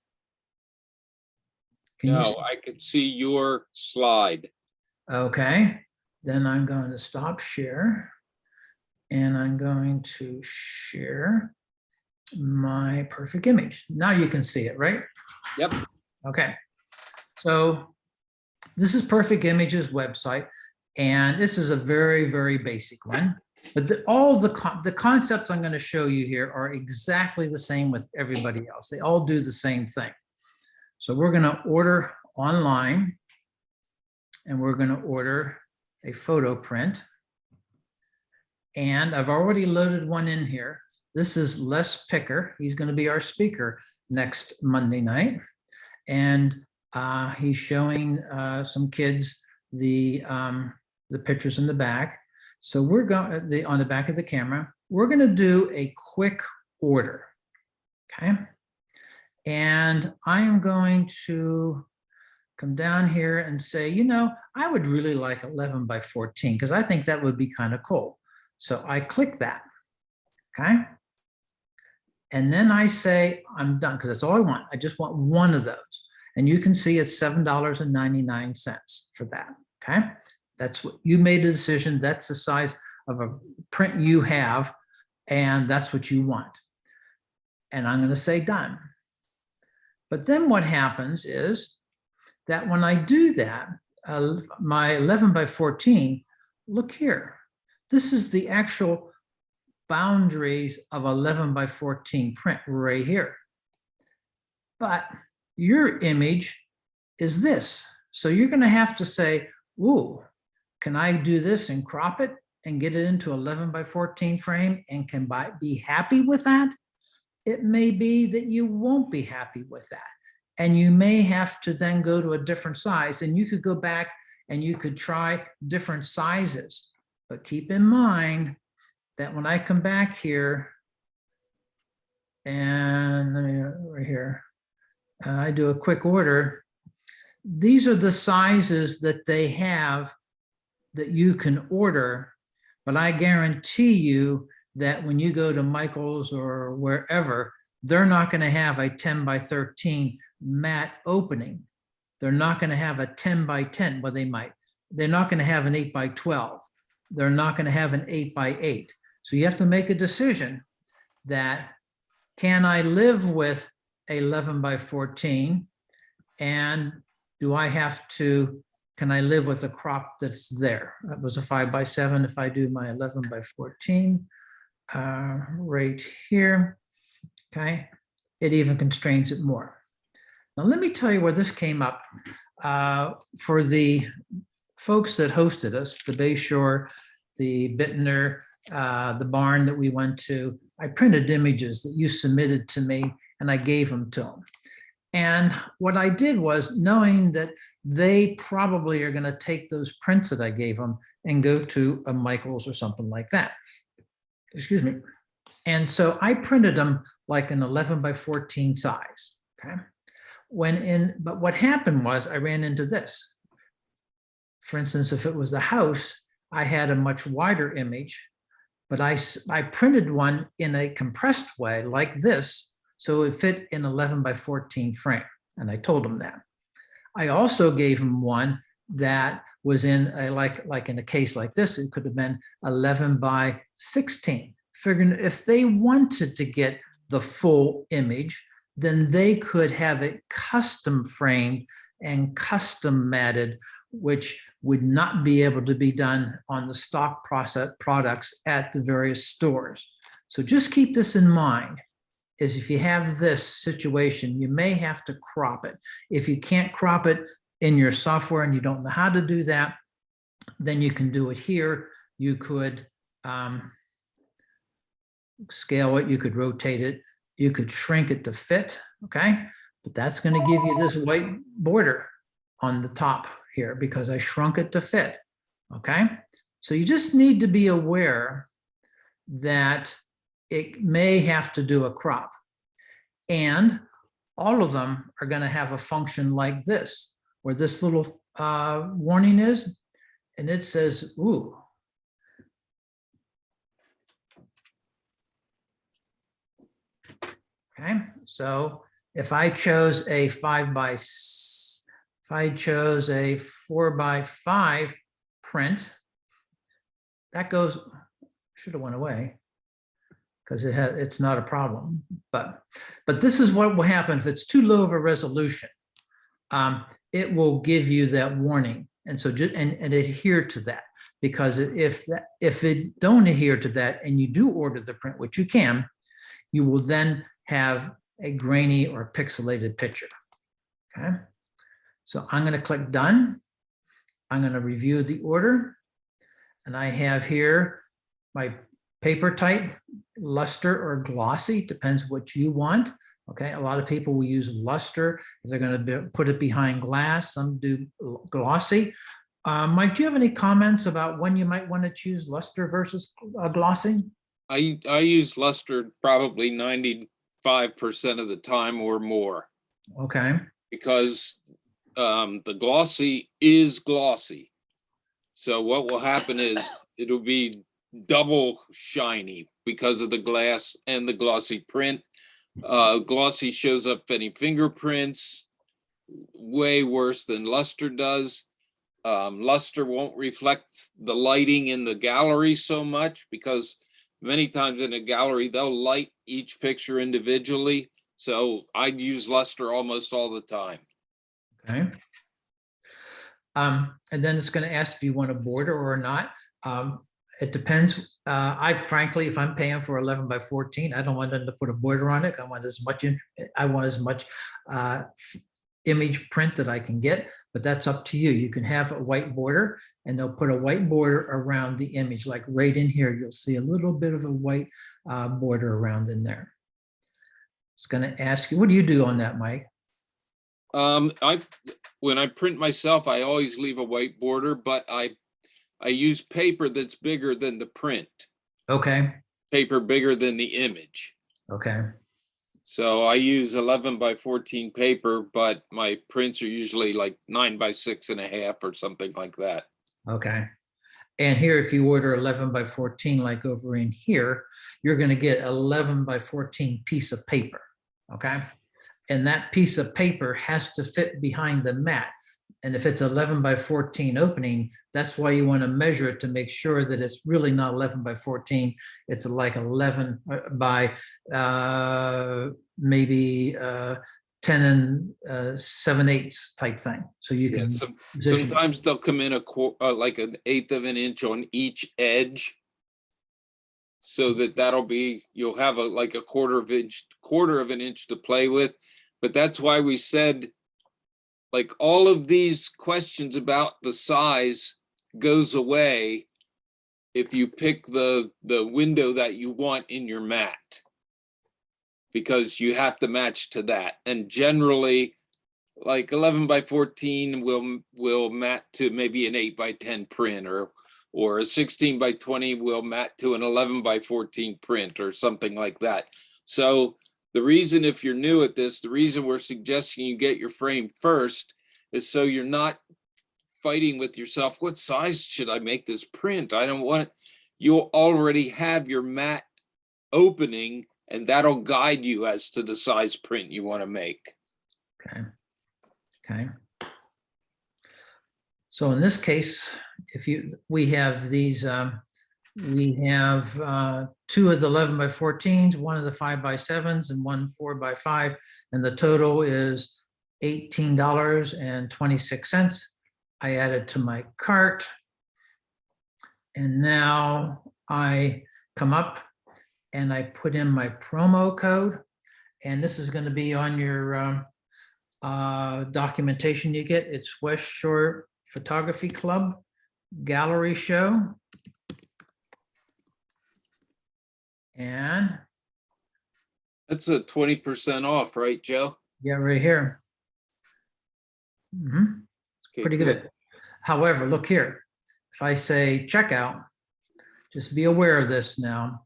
Can you No, see? I can see your slide. Okay, then I'm going to stop share. And I'm going to share my Perfect Image. Now you can see it, right? Yep. Okay, so this is Perfect Image's website. And this is a very, very basic one. But all the concepts I'm going to show you here are exactly the same with everybody else. They all do the same thing. So we're going to order online, and we're going to order a photo print. And I've already loaded one in here. This is Les Picker. He's going to be our speaker next Monday night. And he's showing some kids the pictures in the back. So we're going on the back of the camera. We're going to do a quick order. Okay. And I am going to come down here and say, you know, I would really like 11 by 14 because I think that would be kind of cool. So I click that. Okay. And then I say, I'm done because that's all I want. I just want one of those. And you can see it's $7.99 for that. Okay. That's what you made a decision. That's the size of a print you have. And that's what you want. And I'm going to say done. But then what happens is that when I do that, my 11 by 14, look here. This is the actual boundaries of 11 by 14 print right here. But your image is this. So you're going to have to say, ooh, can I do this and crop it and get it into 11 by 14 frame and can be happy with that? It may be that you won't be happy with that. And you may have to then go to a different size, and you could go back and you could try different sizes. But keep in mind that when I come back here and right here, I do a quick order, these are the sizes that they have that you can order. But I guarantee you that when you go to Michael's or wherever, they're not going to have a 10 by 13 matte opening. They're not going to have a 10 by 10. Well, they might. They're not going to have an 8 by 12. They're not going to have an 8 by 8. So you have to make a decision that, can I live with 11 by 14? And do I have to, can I live with a crop that's there? That was a 5 by 7. If I do my 11 by 14 right here, okay, it even constrains it more. Now, let me tell you where this came up for the folks that hosted us, the Bayshore, the Bittner, the barn that we went to. I printed images that you submitted to me and I gave them to them. And what I did was, knowing that they probably are going to take those prints that I gave them and go to a Michael's or something like that. Excuse me. And so I printed them like an 11 by 14 size. Okay. But what happened was I ran into this. For instance, if it was a house, I had a much wider image, but I printed one in a compressed way like this, so it fit in 11 by 14 frame. And I told them that. I also gave them one that was in a, like in a case like this, it could have been 11 by 16. Figuring if they wanted to get the full image, then they could have it custom framed and custom matted, which would not be able to be done on the stock process products at the various stores. So just keep this in mind, is if you have this situation, you may have to crop it. If you can't crop it in your software and you don't know how to do that, then you can do it here. You could scale it, you could rotate it, you could shrink it to fit, okay? But that's going to give you this white border on the top here because I shrunk it to fit, okay? So you just need to be aware that it may have to do a crop. And all of them are going to have a function like this, where this little warning is, and it says, ooh. Okay, so if I chose a 4 by 5 print, that goes, should have went away because it's not a problem. But this is what will happen if it's too low of a resolution. It will give you that warning, and so just and adhere to that, because if it don't adhere to that and you do order the print, which you can, you will then have a grainy or pixelated picture. Okay, so I'm going to click done. I'm going to review the order, and I have here my paper type, luster or glossy, depends what you want. Okay, a lot of people will use luster if they're going to put it behind glass. Some do glossy. Mike, do you have any comments about when you might want to choose luster versus glossy? I use luster probably 95% of the time or more, Okay. because the glossy is glossy. So what will happen is it'll be double shiny because of the glass and the glossy print. Glossy shows up any fingerprints way worse than luster does. Luster won't reflect the lighting in the gallery so much, because many times in a gallery, they'll light each picture individually. So I'd use luster almost all the time. Okay. And then it's going to ask if you want a border or not. It depends. I frankly, if I'm paying for 11 by 14, I don't want them to put a border on it. I want as much image print that I can get, but that's up to you. You can have a white border, and they'll put a white border around the image. Like right in here, you'll see a little bit of a white border around in there. It's going to ask you, what do you do on that, Mike? When I print myself, I always leave a white border, but I use paper that's bigger than the print. Okay. Paper bigger than the image. Okay. So I use 11 by 14 paper, but my prints are usually like 9 by 6.5 or something like that. Okay. And here, if you order 11 by 14, like over in here, you're going to get 11 by 14 piece of paper. Okay. And that piece of paper has to fit behind the mat. And if it's 11 by 14 opening, that's why you want to measure it to make sure that it's really not 11 by 14. It's like 11 by maybe 10 and 7/8 type thing. So you can. Sometimes they'll come in like 1/8 of an inch on each edge, so that'll be, you'll have like a quarter of an inch to play with. But that's why we said, like, all of these questions about the size goes away if you pick the window that you want in your mat, because you have to match to that. And generally, like 11 by 14 will mat to maybe an 8 by 10 print, or a 16 by 20 will mat to an 11 by 14 print or something like that. So the reason, if you're new at this, the reason we're suggesting you get your frame first is so you're not fighting with yourself. What size should I make this print? I don't want it. You'll already have your mat opening, and that'll guide you as to the size print you want to make. Okay. Okay. So in this case, we have these, we have 2 of the 11 by 14s, 1 of the 5 by 7s, and 1 4 by 5, and the total is $18.26. I added to my cart, and now I come up and I put in my promo code, and this is going to be on your documentation you get. It's West Shore Photography Club Gallery Show. And That's a 20% off, right, Joe? yeah, right here. Mhm. Okay, Pretty good. However, look here. If I say checkout, just be aware of this now.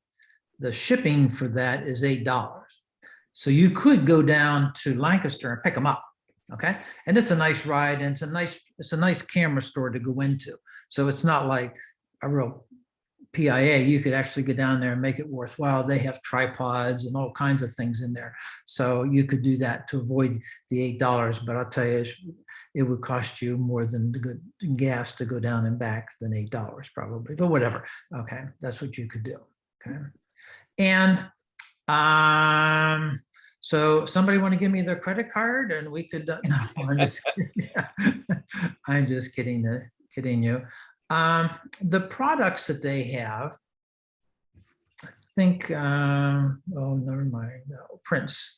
The shipping for that is $8. So you could go down to Lancaster and pick them up. Okay. And it's a nice ride, and it's a nice camera store to go into. So it's not like a real PIA. You could actually go down there and make it worthwhile. They have tripods and all kinds of things in there. So you could do that to avoid the $8, but I'll tell you, it would cost you more than the good gas to go down and back than $8 probably, but whatever. Okay. That's what you could do. Okay. And so somebody want to give me their credit card and we could, no, I'm just kidding. I'm just kidding you. The products that they have, I think, oh, never mind, no, prints.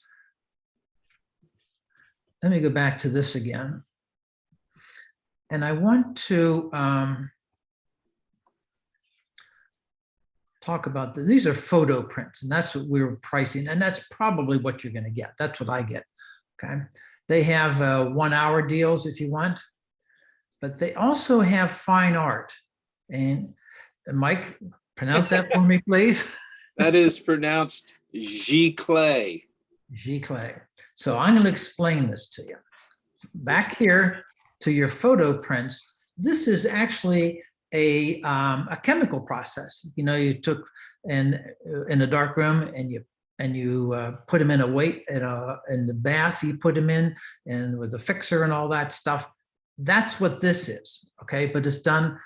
Let me go back to this again. And I want to talk about this. These are photo prints, and that's what we're pricing, and that's probably what you're going to get. That's what I get. Okay. They have 1 hour deals if you want, but they also have fine art. And Mike, pronounce that for me, please. That is pronounced giclée. Giclée. So I'm going to explain this to you. Back here to your photo prints, this is actually a chemical process. You know, you took in a dark room and you put them in a weight in the bath. You put them in and with a fixer and all that stuff. That's what this is. Okay, but it's done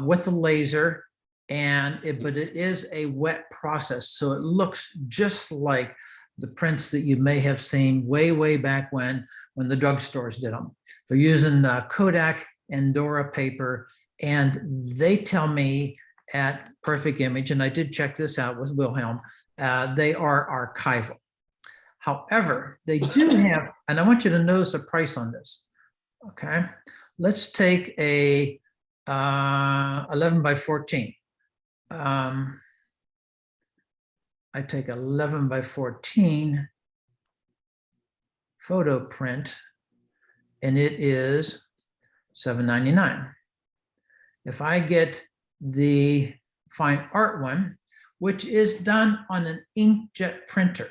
with a laser, but it is a wet process, so it looks just like the prints that you may have seen way back when the drugstores did them. They're using Kodak and Dora paper. And they tell me at Perfect Image, and I did check this out with Wilhelm, they are archival. However, they do have, and I want you to notice the price on this. Okay, let's take a 11 by 14. I take 11 by 14 photo print, and it is $7.99. If I get the fine art one, which is done on an inkjet printer,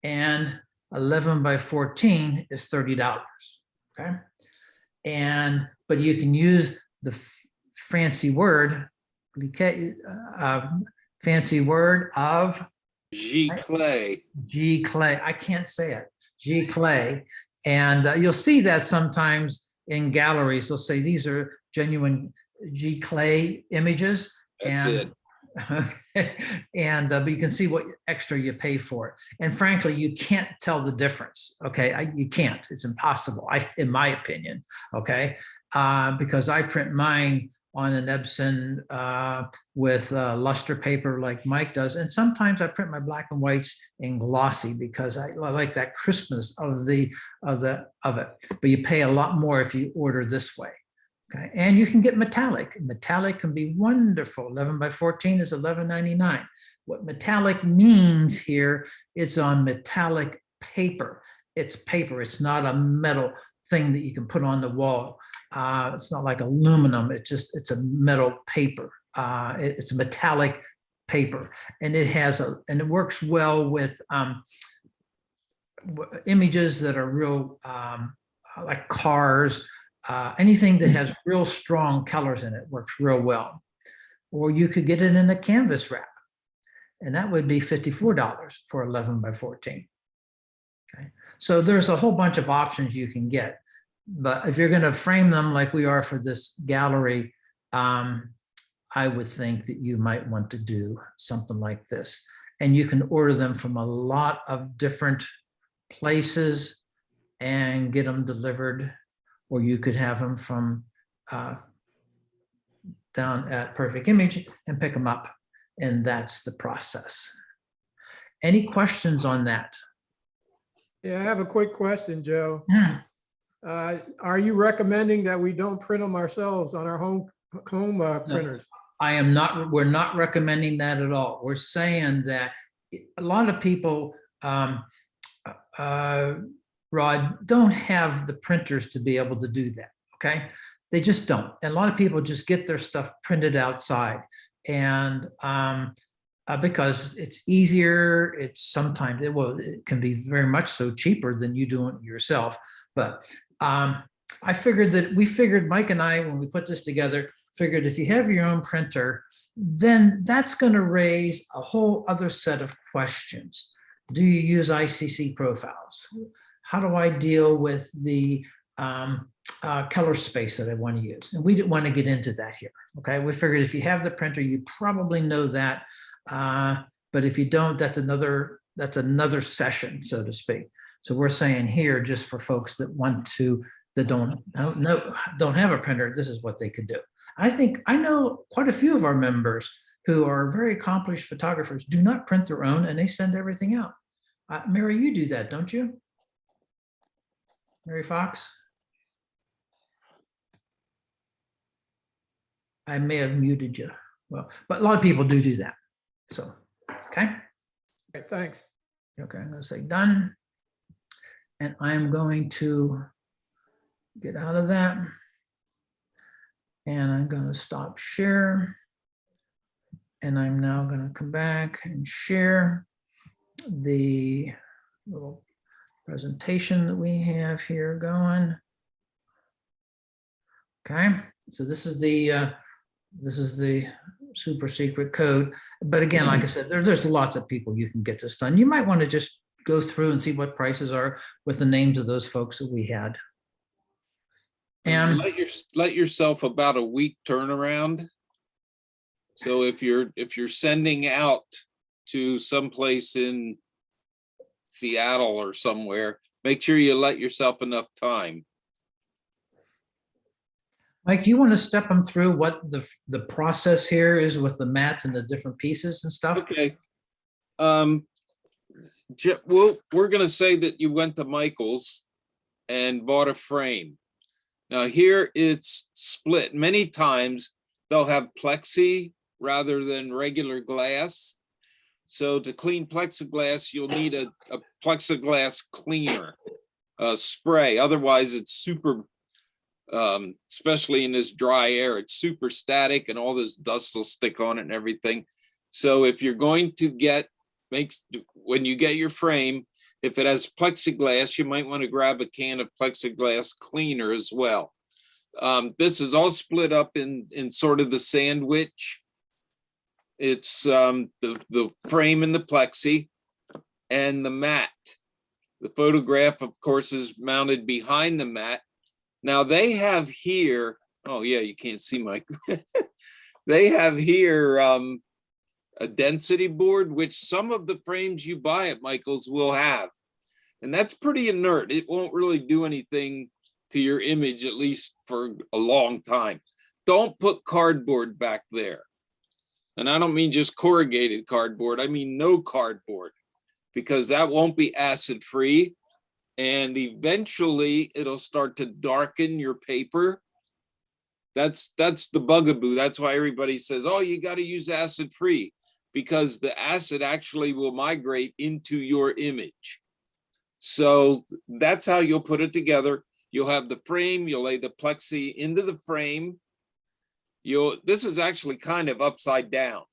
and 11 by 14 is $30. Okay. But you can use the fancy word of Giclée. Giclée. I can't say it. Giclée. And you'll see that sometimes in galleries. They'll say these are genuine Giclée images. That's it. And but you can see what extra you pay for it. And frankly, you can't tell the difference. Okay, you can't. It's impossible, in my opinion. Okay, because I print mine on an Epson with luster paper like Mike does, and sometimes I print my black and whites in glossy because I like that crispness of it. But you pay a lot more if you order this way. Okay, and you can get metallic. Metallic can be wonderful. 11 by 14 is $11.99. What metallic means here, it's on metallic paper. it's paper. It's not a metal thing that you can put on the wall. It's not like aluminum. It's a metal paper. It's a metallic paper, and it works well with images that are real, like cars. Anything that has real strong colors in it works real well. Or you could get it in a canvas wrap, and that would be $54 for 11 by 14. Okay, so there's a whole bunch of options you can get, but if you're going to frame them like we are for this gallery, I would think that you might want to do something like this, and you can order them from a lot of different places and get them delivered, or you could have them from down at Perfect Image and pick them up, and that's the process. Any questions on that? Yeah, I have a quick question, Joe. Yeah. Are you recommending that we don't print them ourselves on our home printers? I am not, we're not recommending that at all. We're saying that a lot of people, Rod, don't have the printers to be able to do that, okay? They just don't. And a lot of people just get their stuff printed outside, and because it's easier, it's sometimes, it can be very much so cheaper than you doing it yourself. But I figured that Mike and I, when we put this together, figured if you have your own printer, then that's going to raise a whole other set of questions. Do you use ICC profiles? How do I deal with the color space that I want to use? And we didn't want to get into that here. Okay, we figured if you have the printer, you probably know that. But if you don't, that's another session, so to speak. So we're saying here, just for folks that want to, that don't have a printer, this is what they could do. I know quite a few of our members who are very accomplished photographers do not print their own, and they send everything out. Mary, you do that, don't you? Mary Fox? I may have muted you. Well, but a lot of people do that. So, okay. Okay, thanks. Okay, I'm going to say done. And I'm going to get out of that. And I'm going to stop share. And I'm now going to come back and share the little presentation that we have here going. Okay, so this is the super secret code. But again, like I said, there's lots of people you can get this done. You might want to just go through and see what prices are with the names of those folks that we had. And let yourself about a week turnaround. So if you're sending out to someplace in Seattle or somewhere, make sure you let yourself enough time. Mike, do you want to step them through what the process here is with the mats and the different pieces and stuff? Okay. We're going to say that you went to Michael's and bought a frame. Now here it's split. Many times they'll have plexi rather than regular glass. So to clean plexiglass, you'll need a plexiglass cleaner, spray. Otherwise it's super, especially in this dry air, it's super static and all this dust will stick on it and everything. So if you're going to when you get your frame, if it has plexiglass, you might want to grab a can of plexiglass cleaner as well. This is all split up in sort of the sandwich. It's the frame and the plexi and the mat. The photograph, of course, is mounted behind the mat. Now they have here, oh yeah, you can't see Mike. They have here a density board, which some of the frames you buy at Michael's will have. And that's pretty inert. It won't really do anything to your image, at least for a long time. Don't put cardboard back there. And I don't mean just corrugated cardboard, I mean no cardboard, because that won't be acid free. And eventually it'll start to darken your paper. That's the bugaboo. That's why everybody says, oh, you got to use acid free, because the acid actually will migrate into your image. So that's how you'll put it together. You'll have the frame, you'll lay the plexi into the frame. This is actually kind of upside down.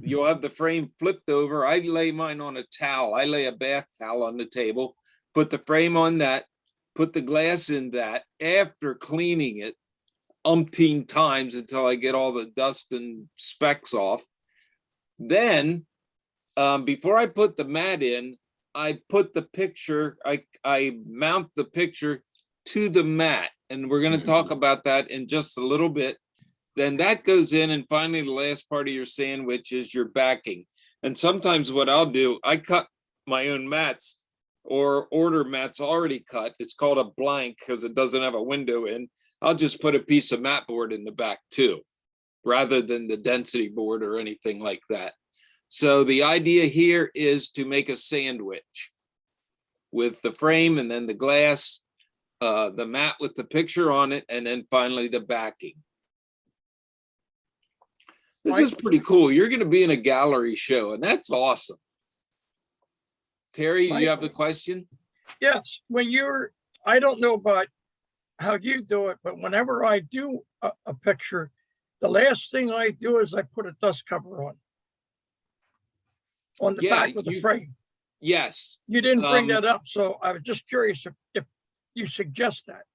You'll have the frame flipped over. I lay mine on a towel. I lay a bath towel on the table, put the frame on that, put the glass in that after cleaning it umpteen times until I get all the dust and specks off. Then, before I put the mat in, I put the picture, I mount the picture to the mat. And we're going to talk about that in just a little bit. Then that goes in, and finally the last part of your sandwich is your backing. And sometimes what I'll do, I cut my own mats or order mats already cut. It's called a blank because it doesn't have a window in. I'll just put a piece of mat board in the back too, rather than the density board or anything like that. So the idea here is to make a sandwich with the frame and then the glass, the mat with the picture on it, and then finally the backing. This is pretty cool. You're going to be in a gallery show, and that's awesome. Terry, you have a question? Yes, I don't know about how you do it, but whenever I do a picture, the last thing I do is I put a dust cover on the back of the frame. Yes. You didn't bring that up, so I was just curious if you suggest that.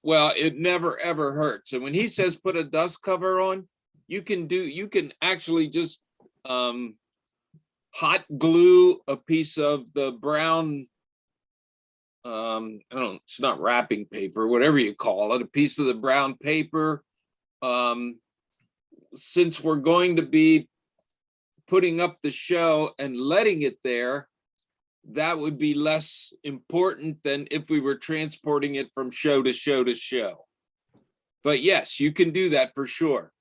Well, it never ever hurts. And when he says put a dust cover on, you can actually just hot glue a piece of the brown, it's not wrapping paper, whatever you call it, a piece of the brown paper. Since we're going to be putting up the show and letting it there, that would be less important than if we were transporting it from show to show to show. But yes, you can do that for sure.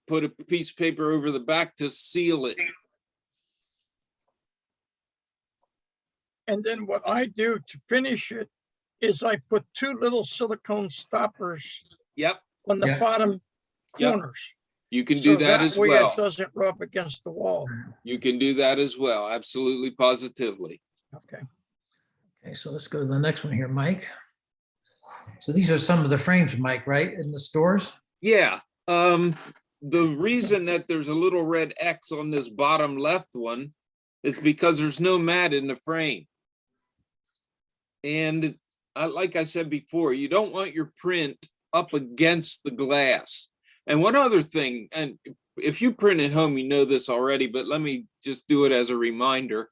Put a piece of paper over the back to seal it. And then what I do to finish it is I put 2 little silicone stoppers Yep, on the Yeah. bottom Yep. corners. you can do So that as way well. It doesn't rub against the wall. You can do that as well, absolutely, positively. Okay. Okay, so let's go to the next one here, Mike. So these are some of the frames, Mike, right, in the stores? Yeah, the reason that there's a little red X on this bottom left one is because there's no mat in the frame. And like I said before, you don't want your print up against the glass. And one other thing, and if you print at home, you know this already, but let me just do it as a reminder.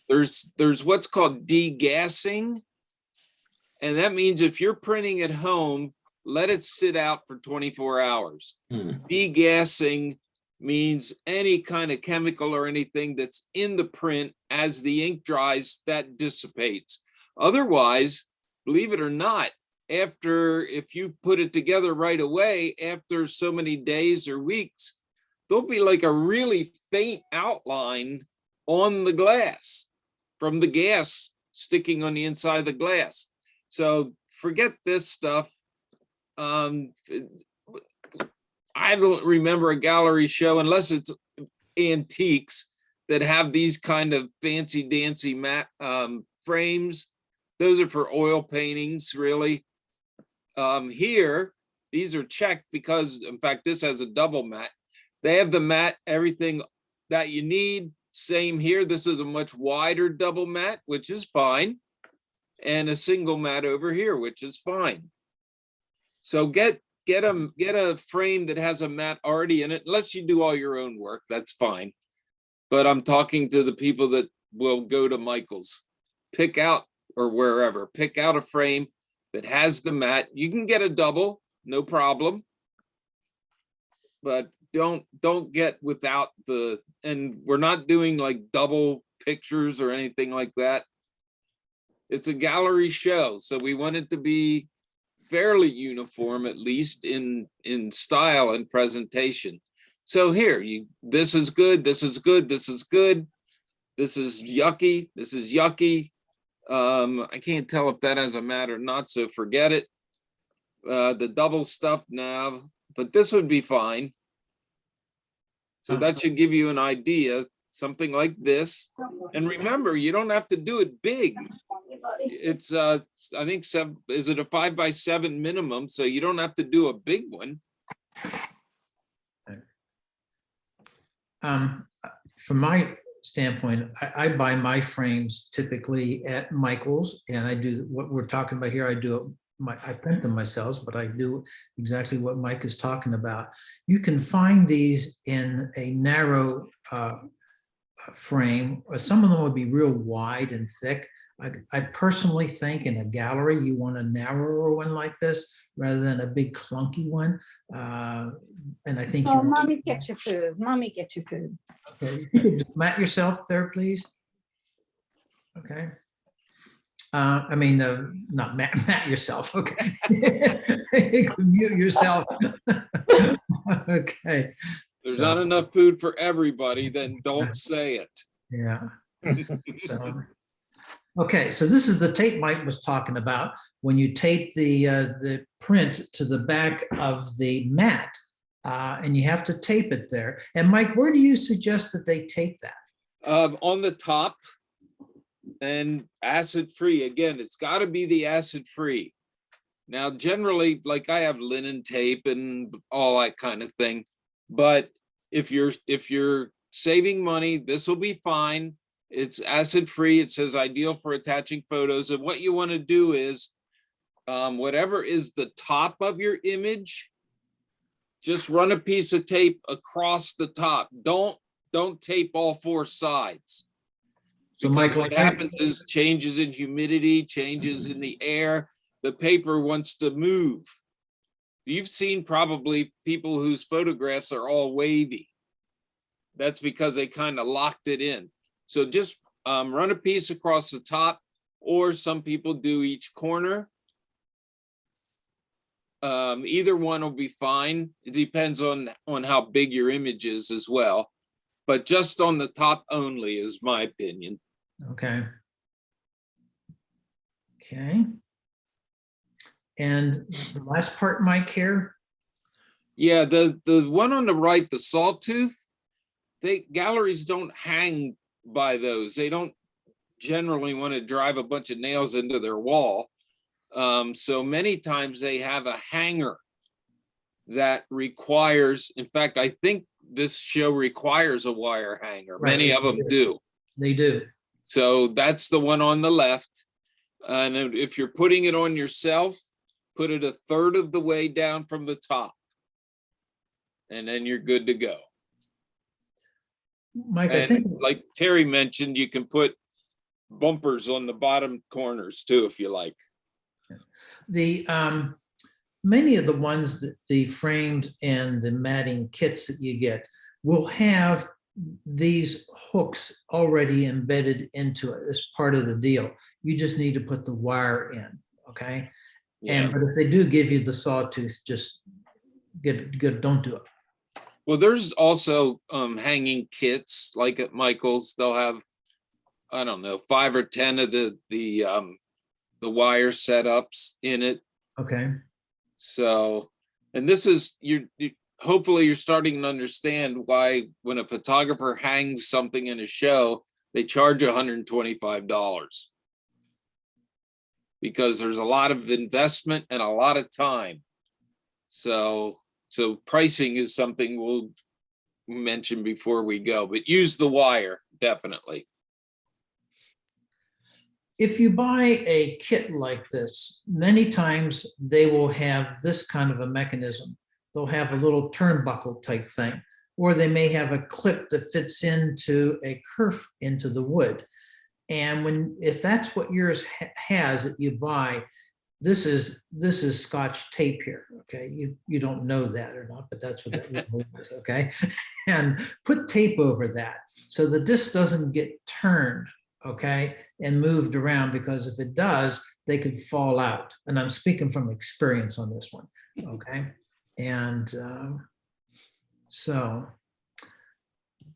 There's what's called degassing. And that means if you're printing at home, let it sit out for 24 hours. Degassing means any kind of chemical or anything that's in the print as the ink dries, that dissipates. Otherwise, believe it or not, if you put it together right away, after so many days or weeks, there'll be like a really faint outline on the glass from the gas sticking on the inside of the glass. So forget this stuff. I don't remember a gallery show, unless it's antiques, that have these kind of fancy dancy matte frames. Those are for oil paintings, really. Here, these are checked because, in fact, this has a double mat. They have the mat, everything that you need. Same here. This is a much wider double mat, which is fine. And a single mat over here, which is fine. So get a frame that has a mat already in it, unless you do all your own work, that's fine. But I'm talking to the people that will go to Michael's. Pick out, or wherever, pick out a frame that has the mat. You can get a double, no problem. But don't get without the, and we're not doing like double pictures or anything like that. It's a gallery show, so we want it to be fairly uniform, at least in style and presentation. So here, this is good, this is good, this is good, this is yucky, this is yucky. I can't tell if that has a mat or not, so forget it. The double stuff now, but this would be fine. So that should give you an idea. something like this. And remember, you don't have to do it big. It's I think is it a 5x7 minimum? So you don't have to do a big one. From my standpoint, I buy my frames typically at Michael's, and I do what we're talking about here. I print them myself, but I do exactly what Mike is talking about. You can find these in a narrow frame, or some of them would be real wide and thick. I personally think in a gallery, you want a narrower one like this rather than a big clunky one. And I think Oh, mommy, get your food. Mommy, get your food. Okay, you can just mat yourself there, please. Okay. I mean, not mat yourself, okay. You can mute yourself. Okay. There's So, not enough food for everybody, then don't say it. yeah. So, okay, so this is the tape Mike was talking about. When you tape the print to the back of the mat, and you have to tape it there. And Mike, where do you suggest that they tape that? On the top and acid-free. Again, it's got to be the acid-free. Now, generally, like I have linen tape and all that kind of thing. But if you're saving money, this will be fine. It's acid-free. It says ideal for attaching photos. And what you want to do is whatever is the top of your image, just run a piece of tape across the top. Don't tape all four sides. So Because Michael, what happens is changes in humidity, changes in the air, the paper wants to move. You've seen probably people whose photographs are all wavy. That's because they kind of locked it in. So just run a piece across the top, or some people do each corner. Either one will be fine. It depends on how big your image is as well. But just on the top only is my opinion. okay. Okay. And the last part, Mike, here. Yeah, the one on the right, the sawtooth, galleries don't hang by those. They don't generally want to drive a bunch of nails into their wall. So many times they have a hanger that requires, in fact, I think this show requires a wire hanger. Right, Many of them do. They do. So that's the one on the left. And if you're putting it on yourself, put it a third of the way down from the top. And then you're good to go. Mike, I And think like Terry mentioned, you can put bumpers on the bottom corners too, if you like. the many of the ones that the framed and the matting kits that you get will have these hooks already embedded into it as part of the deal. You just need to put the wire in, okay? Yeah. But if they do give you the sawtooth, just don't do it. Well, there's also hanging kits like at Michael's. They'll have, I don't know, 5 or 10 of the wire setups in it. Okay. So, and this is hopefully you're starting to understand why when a photographer hangs something in a show, they charge $125 because there's a lot of investment and a lot of time. So pricing is something we'll mention before we go, but use the wire, definitely. If you buy a kit like this, many times they will have this kind of a mechanism. They'll have a little turnbuckle type thing, or they may have a clip that fits into a kerf into the wood. And if that's what yours has that you buy, this is Scotch tape here, okay? You don't know that or not, but that's what that is, okay? And put tape over that so the disc doesn't get turned, okay, and moved around, because if it does, they could fall out. And I'm speaking from experience on this one, okay? And so,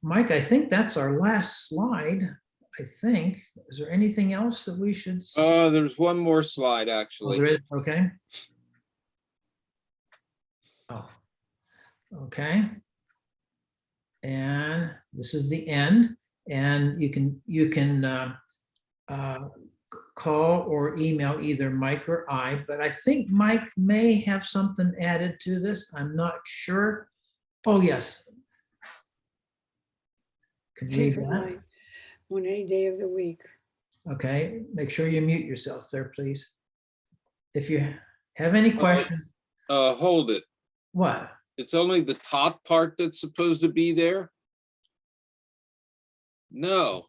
Mike, I think that's our last slide. I think. Is there anything else that we should? There's one more slide, Oh, actually. there is? Okay. Oh, okay. And this is the end. And you can call or email either Mike or I, but I think Mike may have something added to this. I'm not sure. Oh, yes. Can you read Paper that? night on any day of the week. Okay, make sure you mute yourself there, please. If you have any questions, Hold it. what? It's only the top part that's supposed to be there? No,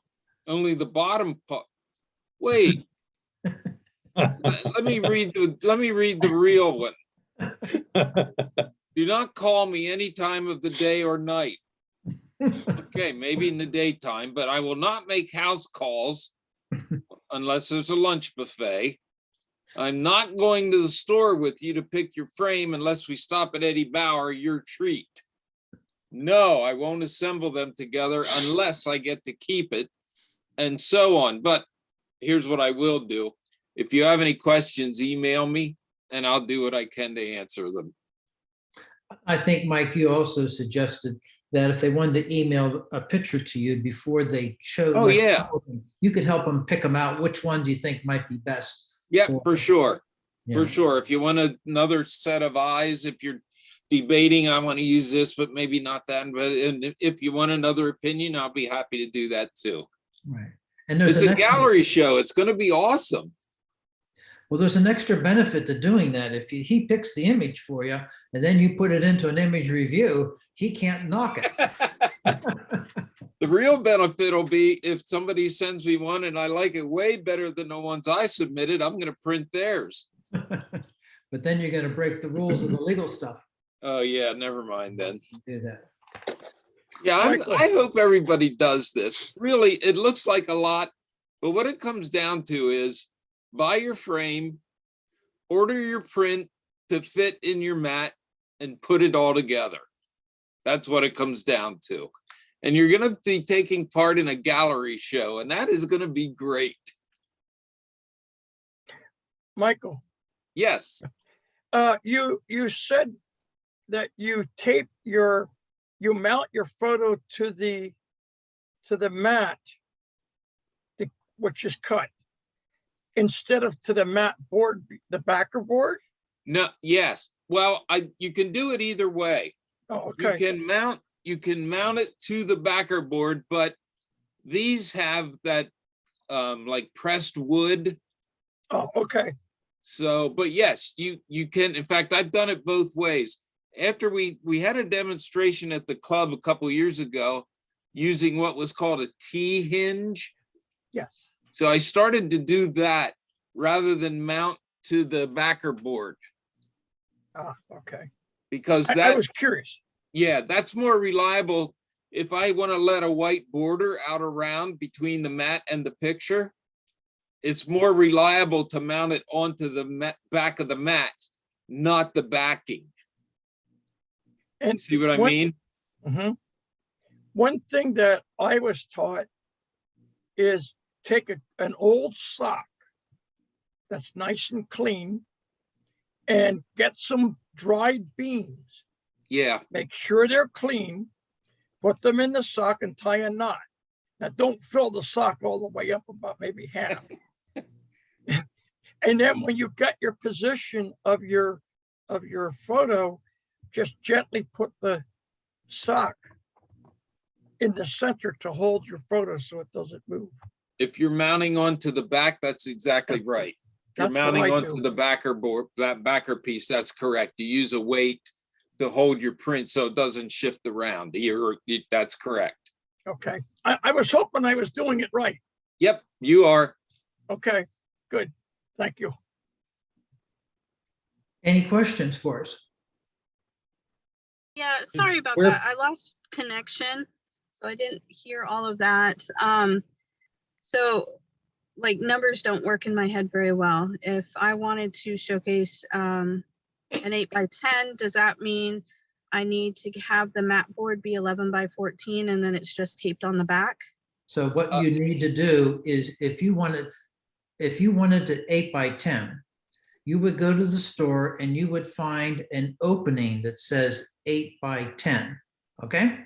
only the bottom part. Wait. Let me read the real one. Do not call me any time of the day or night. Okay, maybe in the daytime, but I will not make house calls unless there's a lunch buffet. I'm not going to the store with you to pick your frame unless we stop at Eddie Bauer, your treat. No, I won't assemble them together unless I get to keep it, and so on. But here's what I will do. If you have any questions, email me and I'll do what I can to answer them. I think, Mike, you also suggested that if they wanted to email a picture to you before they chose. Oh, yeah. You could help them pick them out. Which one do you think might be best? Yeah, for sure. For Yeah. sure. If you want another set of eyes, if you're debating, I want to use this, but maybe not that. But and if you want another opinion, I'll be happy to do that too. Right. And there's It's an a extra, gallery show. It's going to be awesome. well, there's an extra benefit to doing that. If he picks the image for you and then you put it into an image review, he can't knock it. The real benefit will be if somebody sends me one and I like it way better than the ones I submitted, I'm going to print theirs. But then you're going to break the rules of the legal stuff. Oh, yeah, never mind then. Do that. Yeah, Michael. I hope everybody does this. Really, it looks like a lot, but what it comes down to is buy your frame, order your print to fit in your mat, and put it all together. That's what it comes down to. And you're going to be taking part in a gallery show, and that is going to be great. Michael, Yes. you said that you mount your photo to the mat, which is cut, instead of to the mat board, the backer board? No, yes. Well, you can do it either way. Oh, You okay. can mount it to the backer board, but these have that like pressed wood. Oh, okay. So, but yes, you can. In fact, I've done it both ways. After we had a demonstration at the club a couple years ago using what was called a T-hinge. Yes. So I started to do that rather than mount to the backer board Ah, okay. because I that was curious. yeah, that's more reliable. If I want to let a white border out around between the mat and the picture, it's more reliable to mount it onto the back of the mat, not the backing. And See what I What- mean? Mhm. One thing that I was taught is take an old sock that's nice and clean and get some dried beans. Yeah, Make sure they're clean, put them in the sock and tie a knot. Now, don't fill the sock all the way up, about maybe half. And then when you get your position of your photo, just gently put the sock in the center to hold your photo so it doesn't move. if you're mounting onto the back, that's exactly right. If you're That's what mounting I onto do. the backer board, that backer piece, that's correct. You use a weight to hold your print so it doesn't shift around. That's correct. Okay. I was hoping I was doing it right. Yep, you are. Okay, good. Thank you. Any questions for us? Yeah, sorry about Where- that. I lost connection, so I didn't hear all of that. So like numbers don't work in my head very well. If I wanted to showcase an 8x10, does that mean I need to have the mat board be 11x14 and then it's just taped on the back? So what you need to do is if you wanted to 8x10, you would go to the store and you would find an opening that says 8x10, okay?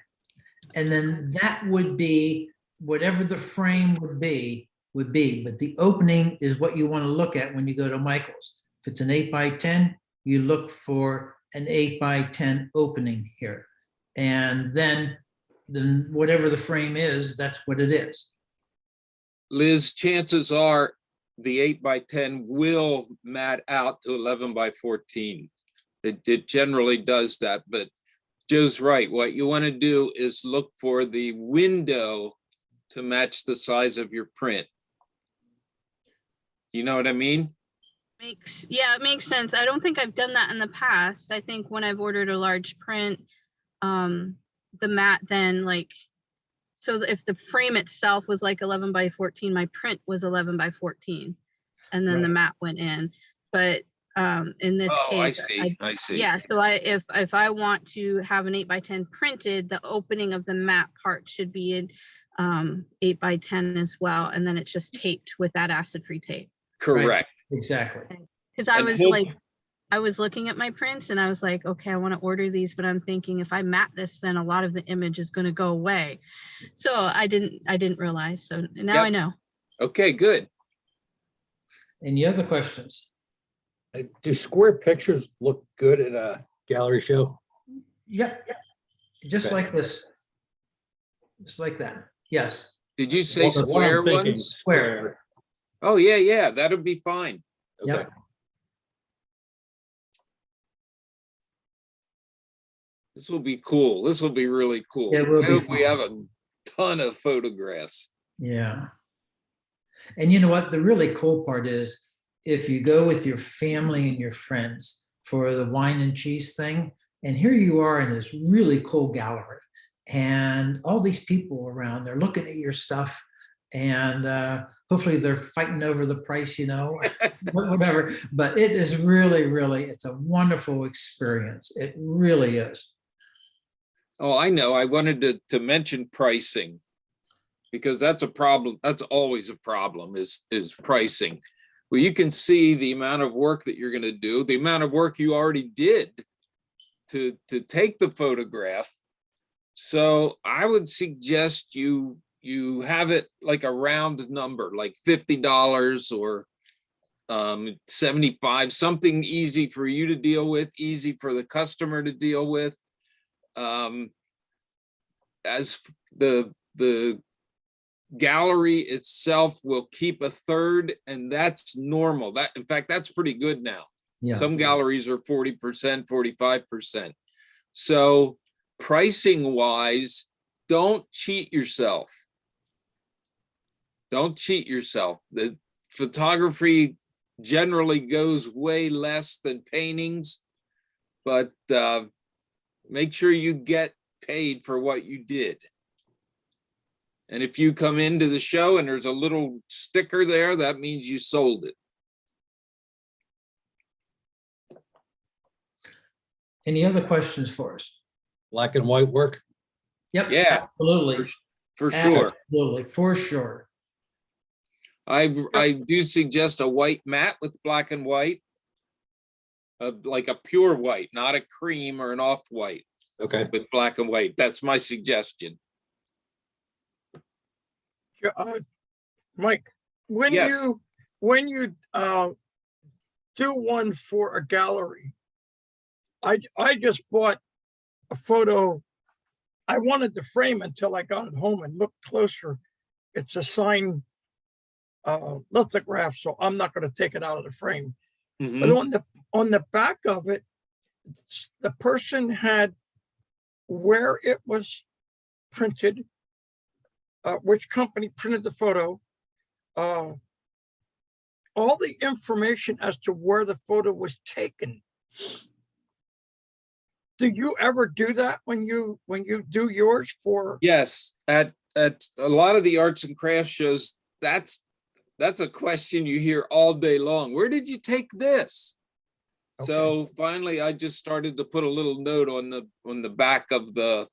And then that would be whatever the frame would be, but the opening is what you want to look at when you go to Michael's. If it's an 8x10, you look for an 8x10 opening here. And then whatever the frame is, that's what it is. Liz, chances are the 8x10 will mat out to 11x14. It generally does that, but Joe's right. What you want to do is look for the window to match the size of your print. You know what I mean? Yeah, it makes sense. I don't think I've done that in the past. I think when I've ordered a large print, the mat then like, so if the frame itself was like 11x14, my print was 11x14, and then the Right. mat went in. But in this Oh, case, I see. yeah. So if I want to have an 8x10 printed, the opening of the mat part should be in 8x10 as well, and then it's just taped with that acid-free tape. Correct. Exactly. Because I And was hope- like, I was looking at my prints and I was like, okay, I want to order these, but I'm thinking if I mat this, then a lot of the image is going to go away. So I didn't realize. So now Yep. I know. Okay, good. Any other questions? Do square pictures look good at a gallery show? Yep. Just Okay. like this. Just like that. Yes. Did you say Well, the one square I'm thinking, ones? Square. Oh, yeah, that'll be fine. Okay. Yep. This will be cool. This will be really cool. Yeah, it will I be hope we fun. have a ton of photographs. Yeah. And you know what? The really cool part is if you go with your family and your friends for the wine and cheese thing, and here you are in this really cool gallery, and all these people around, they're looking at your stuff, and hopefully they're fighting over the price, whatever. But it is really, really, it's a wonderful experience. It really is. Oh, I know. I wanted to mention pricing because that's a problem. That's always a problem is pricing. Well, you can see the amount of work that you're going to do, the amount of work you already did to take the photograph. So I would suggest you have it like a round number, like $50 or 75, something easy for you to deal with, easy for the customer to deal with. As the gallery itself will keep a third, and that's normal. That, in fact, that's pretty good now. Yeah. Some galleries are 40%, 45%. So pricing wise, don't cheat yourself. Don't cheat yourself. The photography generally goes way less than paintings, but make sure you get paid for what you did. And if you come into the show and there's a little sticker there, that means you sold it. Any other questions for us? Black and white work? Yep. Yeah. Absolutely. For sure. Absolutely, for sure. I do suggest a white mat with black and white, like a pure white, not a cream or an off-white. Okay. With black and white. That's my suggestion. Mike, when Yes. you do one for a gallery, I just bought a photo. I wanted to frame until I got it home and looked closer. It's a signed lithograph, so I'm not going to take it out of the frame. Mhm. But on the back of it, the person had where it was printed, which company printed the photo, all the information as to where the photo was taken. Do you ever do that when you do yours for? Yes, at a lot of the arts and crafts shows, that's a question you hear all day long. Where did you take this? Okay. So finally, I just started to put a little note on the back of the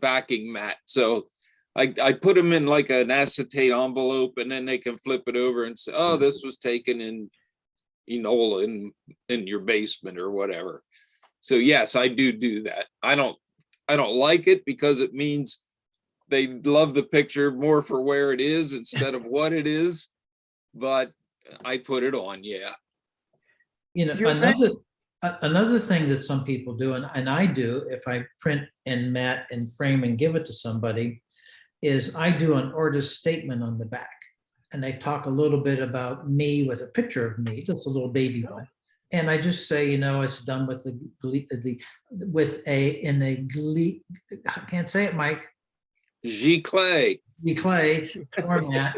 backing mat. So I put them in like an acetate envelope, and then they can flip it over and say, oh, this was taken in Enola in your basement or whatever. So yes, I do that. I don't like it because it means they love the picture more for where it is instead of what it is. But I put it on, yeah. You know, You another thing that some people do, and I do, if I print and mat and frame and give it to somebody, is I do an order statement on the back. And I talk a little bit about me with a picture of me, just a little baby one. And I just say, you know, it's done with I can't say it, Mike, Giclée. clay format,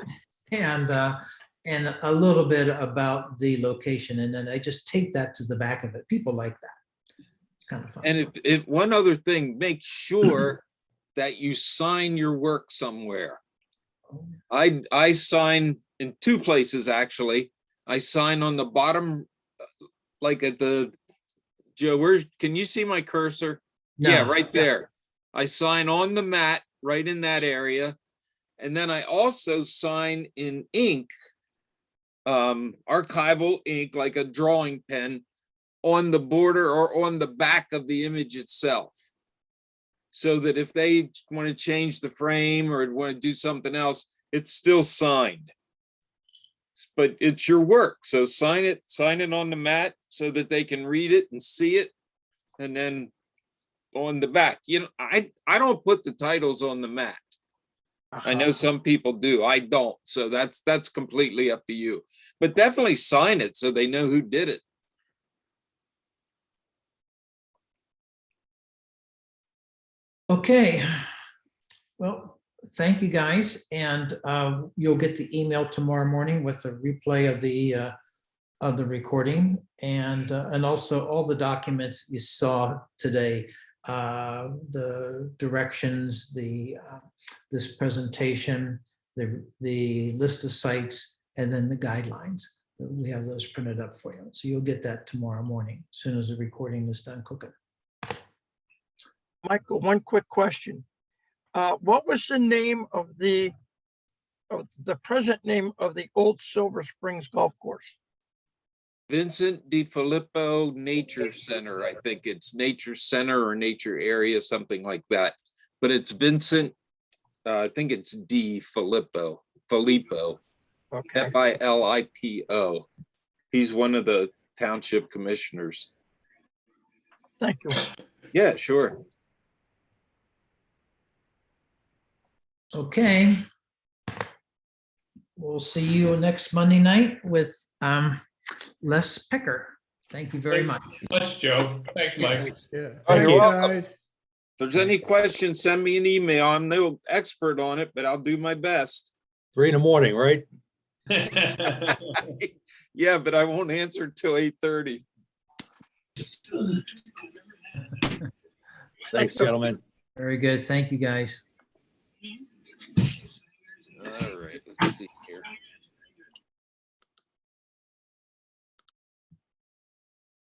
and a little bit about the location, and then I just take that to the back of it. People like that. It's kind of fun. And if one other thing, make sure that you sign your work somewhere. I sign in 2 places, actually. I sign on the bottom, like at the, Joe, can you see my cursor? No. Yeah, right there. I sign on the mat right in that area. And then I also sign in ink, archival ink, like a drawing pen, on the border or on the back of the image itself. So that if they want to change the frame or want to do something else, it's still signed. But it's your work, so sign it on the mat so that they can read it and see it. And then on the back, you know, I don't put the titles on the mat. I know some people do. I don't. So that's completely up to you. But definitely sign it so they know who did it. Okay. Well, thank you guys. And you'll get the email tomorrow morning with a replay of the recording, and also all the documents you saw today, the directions, this presentation, the list of sites, and then the guidelines. We have those printed up for you. So you'll get that tomorrow morning, as soon as the recording is done cooking. Michael, one quick question. What was the name of the present name of the old Silver Springs Golf Course? Vincent DiFilippo Nature Center. I think it's Nature Center or Nature Area, something like that. But it's Vincent, I think it's Filippo, Okay. Filipo. He's one of the township commissioners. Thank you. Yeah, sure. Okay. We'll see you next Monday night with Les Pecker. Thank you very much. Much, Joe. Thanks, Mike. Yeah. Oh, Thanks, you're welcome. guys. If there's any questions, send me an email. I'm no expert on it, but I'll do my best. 3 in the morning, right? Yeah, but I won't answer until 8:30. Thanks, gentlemen. Very good. Thank you, guys.